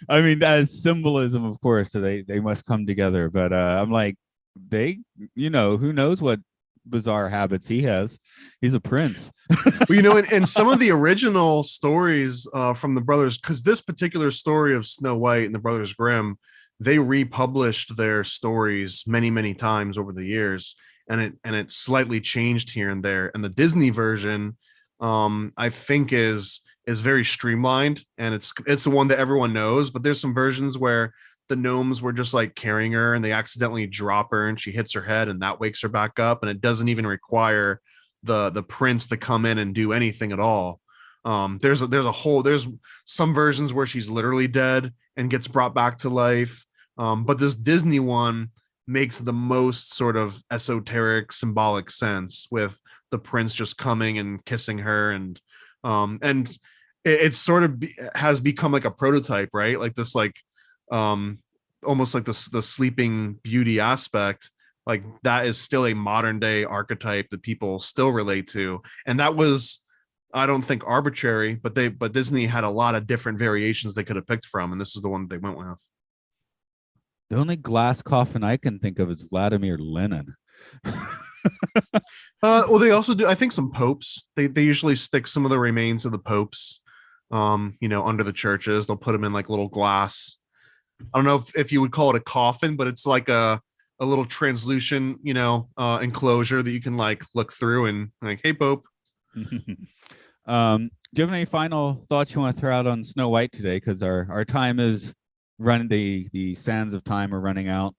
I mean, as symbolism, of course, so they must come together. But I'm like, they, you know, who knows what bizarre habits he has. He's a prince. Well, you know, and some of the original stories from the brothers, because this particular story of Snow White and the Brothers Grimm, they republished their stories many times over the years, and it slightly changed here and there. And the Disney version, I think is very streamlined, and it's the one that everyone knows. But there's some versions where the gnomes were just like carrying her and they accidentally drop her and she hits her head and that wakes her back up, and it doesn't even require the prince to come in and do anything at all. There's some versions where she's literally dead and gets brought back to life. But this Disney one makes the most sort of esoteric symbolic sense, with the prince just coming and kissing her, and it sort of has become like a prototype, right? Like this, like almost like the sleeping beauty aspect, like that is still a modern day archetype that people still relate to. And that was, I don't think, arbitrary, but Disney had a lot of different variations they could have picked from, and this is the one they went with. The only glass coffin I can think of is Vladimir Lenin. Well, they also do. I think some popes. They usually stick some of the remains of the popes, under the churches. They'll put them in like little glass. I don't know if you would call it a coffin, but it's like a little translucent, enclosure that you can like look through and like, hey, Pope. Do you have any final thoughts you want to throw out on Snow White today? Because our time is running, the sands of time are running out.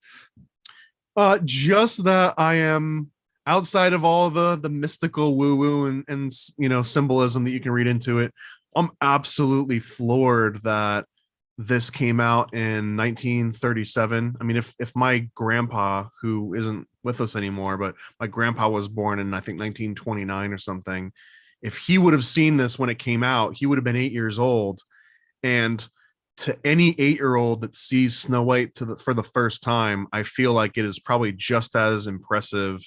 Just that I am outside of all the mystical woo woo and symbolism that you can read into it. I'm absolutely floored that this came out in 1937. I mean, if my grandpa, who isn't with us anymore, but my grandpa was born in, I think, 1929 or something, if he would have seen this when it came out, he would have been 8 years old. And to any 8-year-old that sees Snow White for the first time, I feel like it is probably just as impressive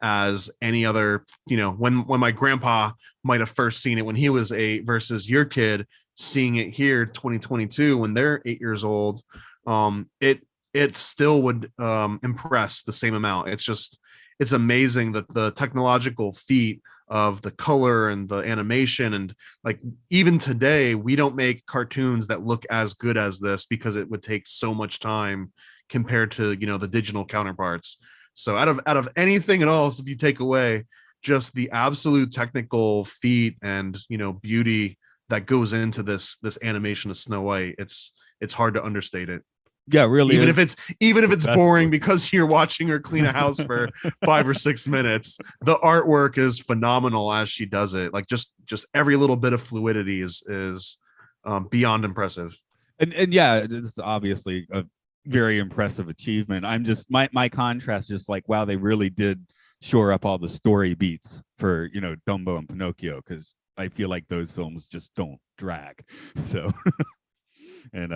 as any other, when my grandpa might have first seen it when he was 8 versus your kid seeing it here 2022 when they're 8 years old. It still would impress the same amount. It's amazing that the technological feat of the color and the animation, and like even today we don't make cartoons that look as good as this because it would take so much time compared to the digital counterparts. So out of anything at all, if you take away just the absolute technical feat and beauty that goes into this animation of Snow White, it's hard to understate it. Yeah, really. Even if it's boring because you're watching her clean a house for 5 or 6 minutes, the artwork is phenomenal as she does it. Like just every little bit of fluidity is beyond impressive. And yeah, it's obviously a very impressive achievement. I'm just my contrast is like, wow, they really did shore up all the story beats for Dumbo and Pinocchio, because I feel like those films just don't drag. So and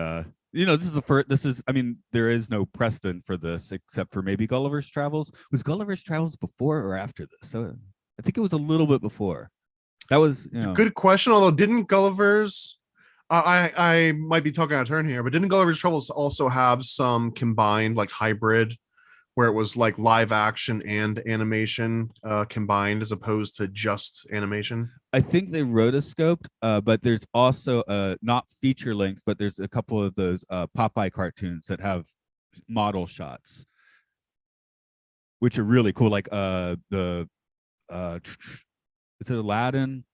this is the first. I mean, there is no precedent for this except for maybe Gulliver's Travels. Was Gulliver's Travels before or after this? So I think it was a little bit before. That was good question. Although didn't Gulliver's, I might be talking out of turn here, but didn't Gulliver's Travels also have some combined like hybrid, where it was like live action and animation combined as opposed to just animation? I think they rotoscoped, but there's also not feature lengths, but there's a couple of those Popeye cartoons that have model shots, which are really cool. Like the is it Aladdin,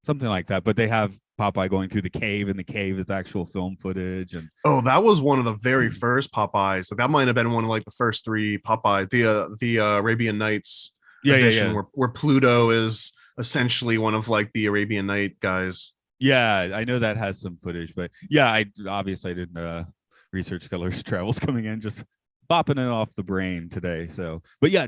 something like that. But they have Popeye going through the cave, and the cave is actual film footage. And that was one of the very first Popeyes. Like that might have been one of like the first 3 Popeye, the Arabian Nights edition, where Pluto is essentially one of like the Arabian Night guys. Yeah, I know that has some footage, but yeah, I didn't research Gulliver's Travels coming in, just bopping it off the brain today. So, but yeah,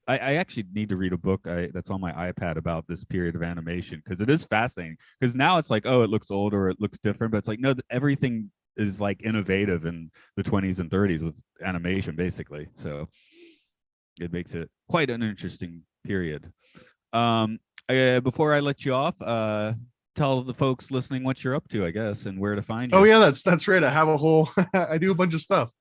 I actually need to read a book that's on my iPad about this period of animation, because it is fascinating. Because now it's like, oh, it looks old or it looks different, but it's like, no, everything is like innovative in the 20s and 30s with animation, basically. So it makes it quite an interesting period. Before I let you off, tell the folks listening what you're up to, I guess, and where to find you. Oh yeah, that's right. I have a whole I do a bunch of stuff.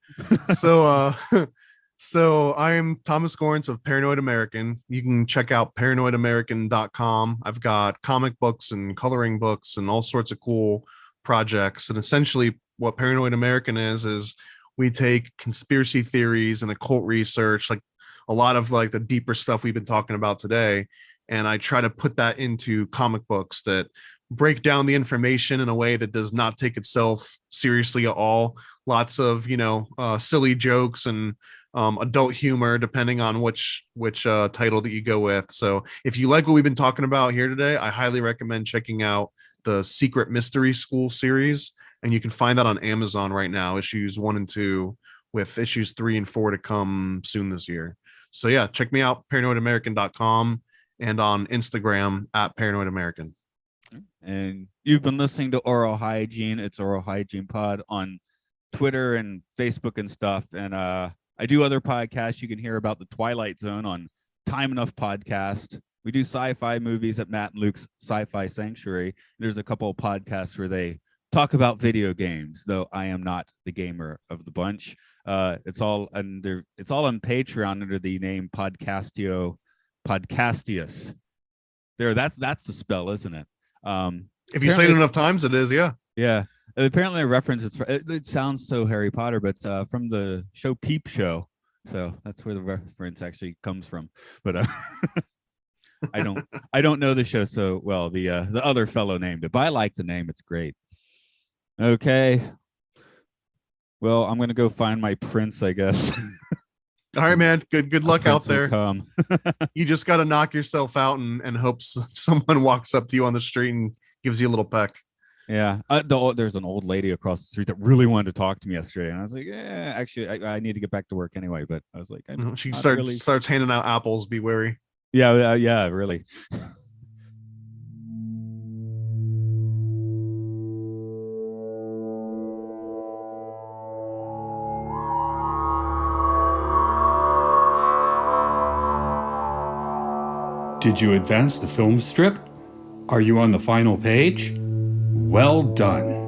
So I'm Thomas Gorence of Paranoid American. You can check out paranoidamerican.com. I've got comic books and coloring books and all sorts of cool projects. And essentially what Paranoid American is we take conspiracy theories and occult research, like a lot of like the deeper stuff we've been talking about today, and I try to put that into comic books that break down the information in a way that does not take itself seriously at all. Lots of silly jokes and adult humor, depending on which title that you go with. So if you like what we've been talking about here today, I highly recommend checking out the Secret Mystery School series, and you can find that on Amazon right now, issues 1 and 2, with issues 3 and 4 to come soon this year. So yeah, check me out, paranoidamerican.com, and on Instagram at paranoidamerican. And you've been listening to Aural Hygiene. It's Aural Hygiene Pod on Twitter and Facebook and stuff. And I do other podcasts. You can hear about the Twilight Zone on Time Enough Podcast. We do sci-fi movies at Matt and Luke's Sci-Fi Sanctuary. There's a couple of podcasts where they talk about video games, though I am not the gamer of the bunch. It's all on Patreon under the name Podcastio Podcastius. There, that's the spell, isn't it? If you say it enough times, it is. Yeah. Yeah. Apparently, a reference. It sounds so Harry Potter, but from the show Peep Show. So that's where the reference actually comes from. But I don't know the show so well. The other fellow named it, but I like the name. It's great. Okay. Well, I'm gonna go find my prince, I guess. All right, man. Good luck out there. Come. You just got to knock yourself out and hope someone walks up to you on the street and gives you a little peck. Yeah, there's an old lady across the street that really wanted to talk to me yesterday, and I was like, "Yeah, actually, I need to get back to work anyway." But I was like, she starts handing out apples. Be wary. Yeah, yeah, really. Did you advance the film strip? Are you on the final page? Well done.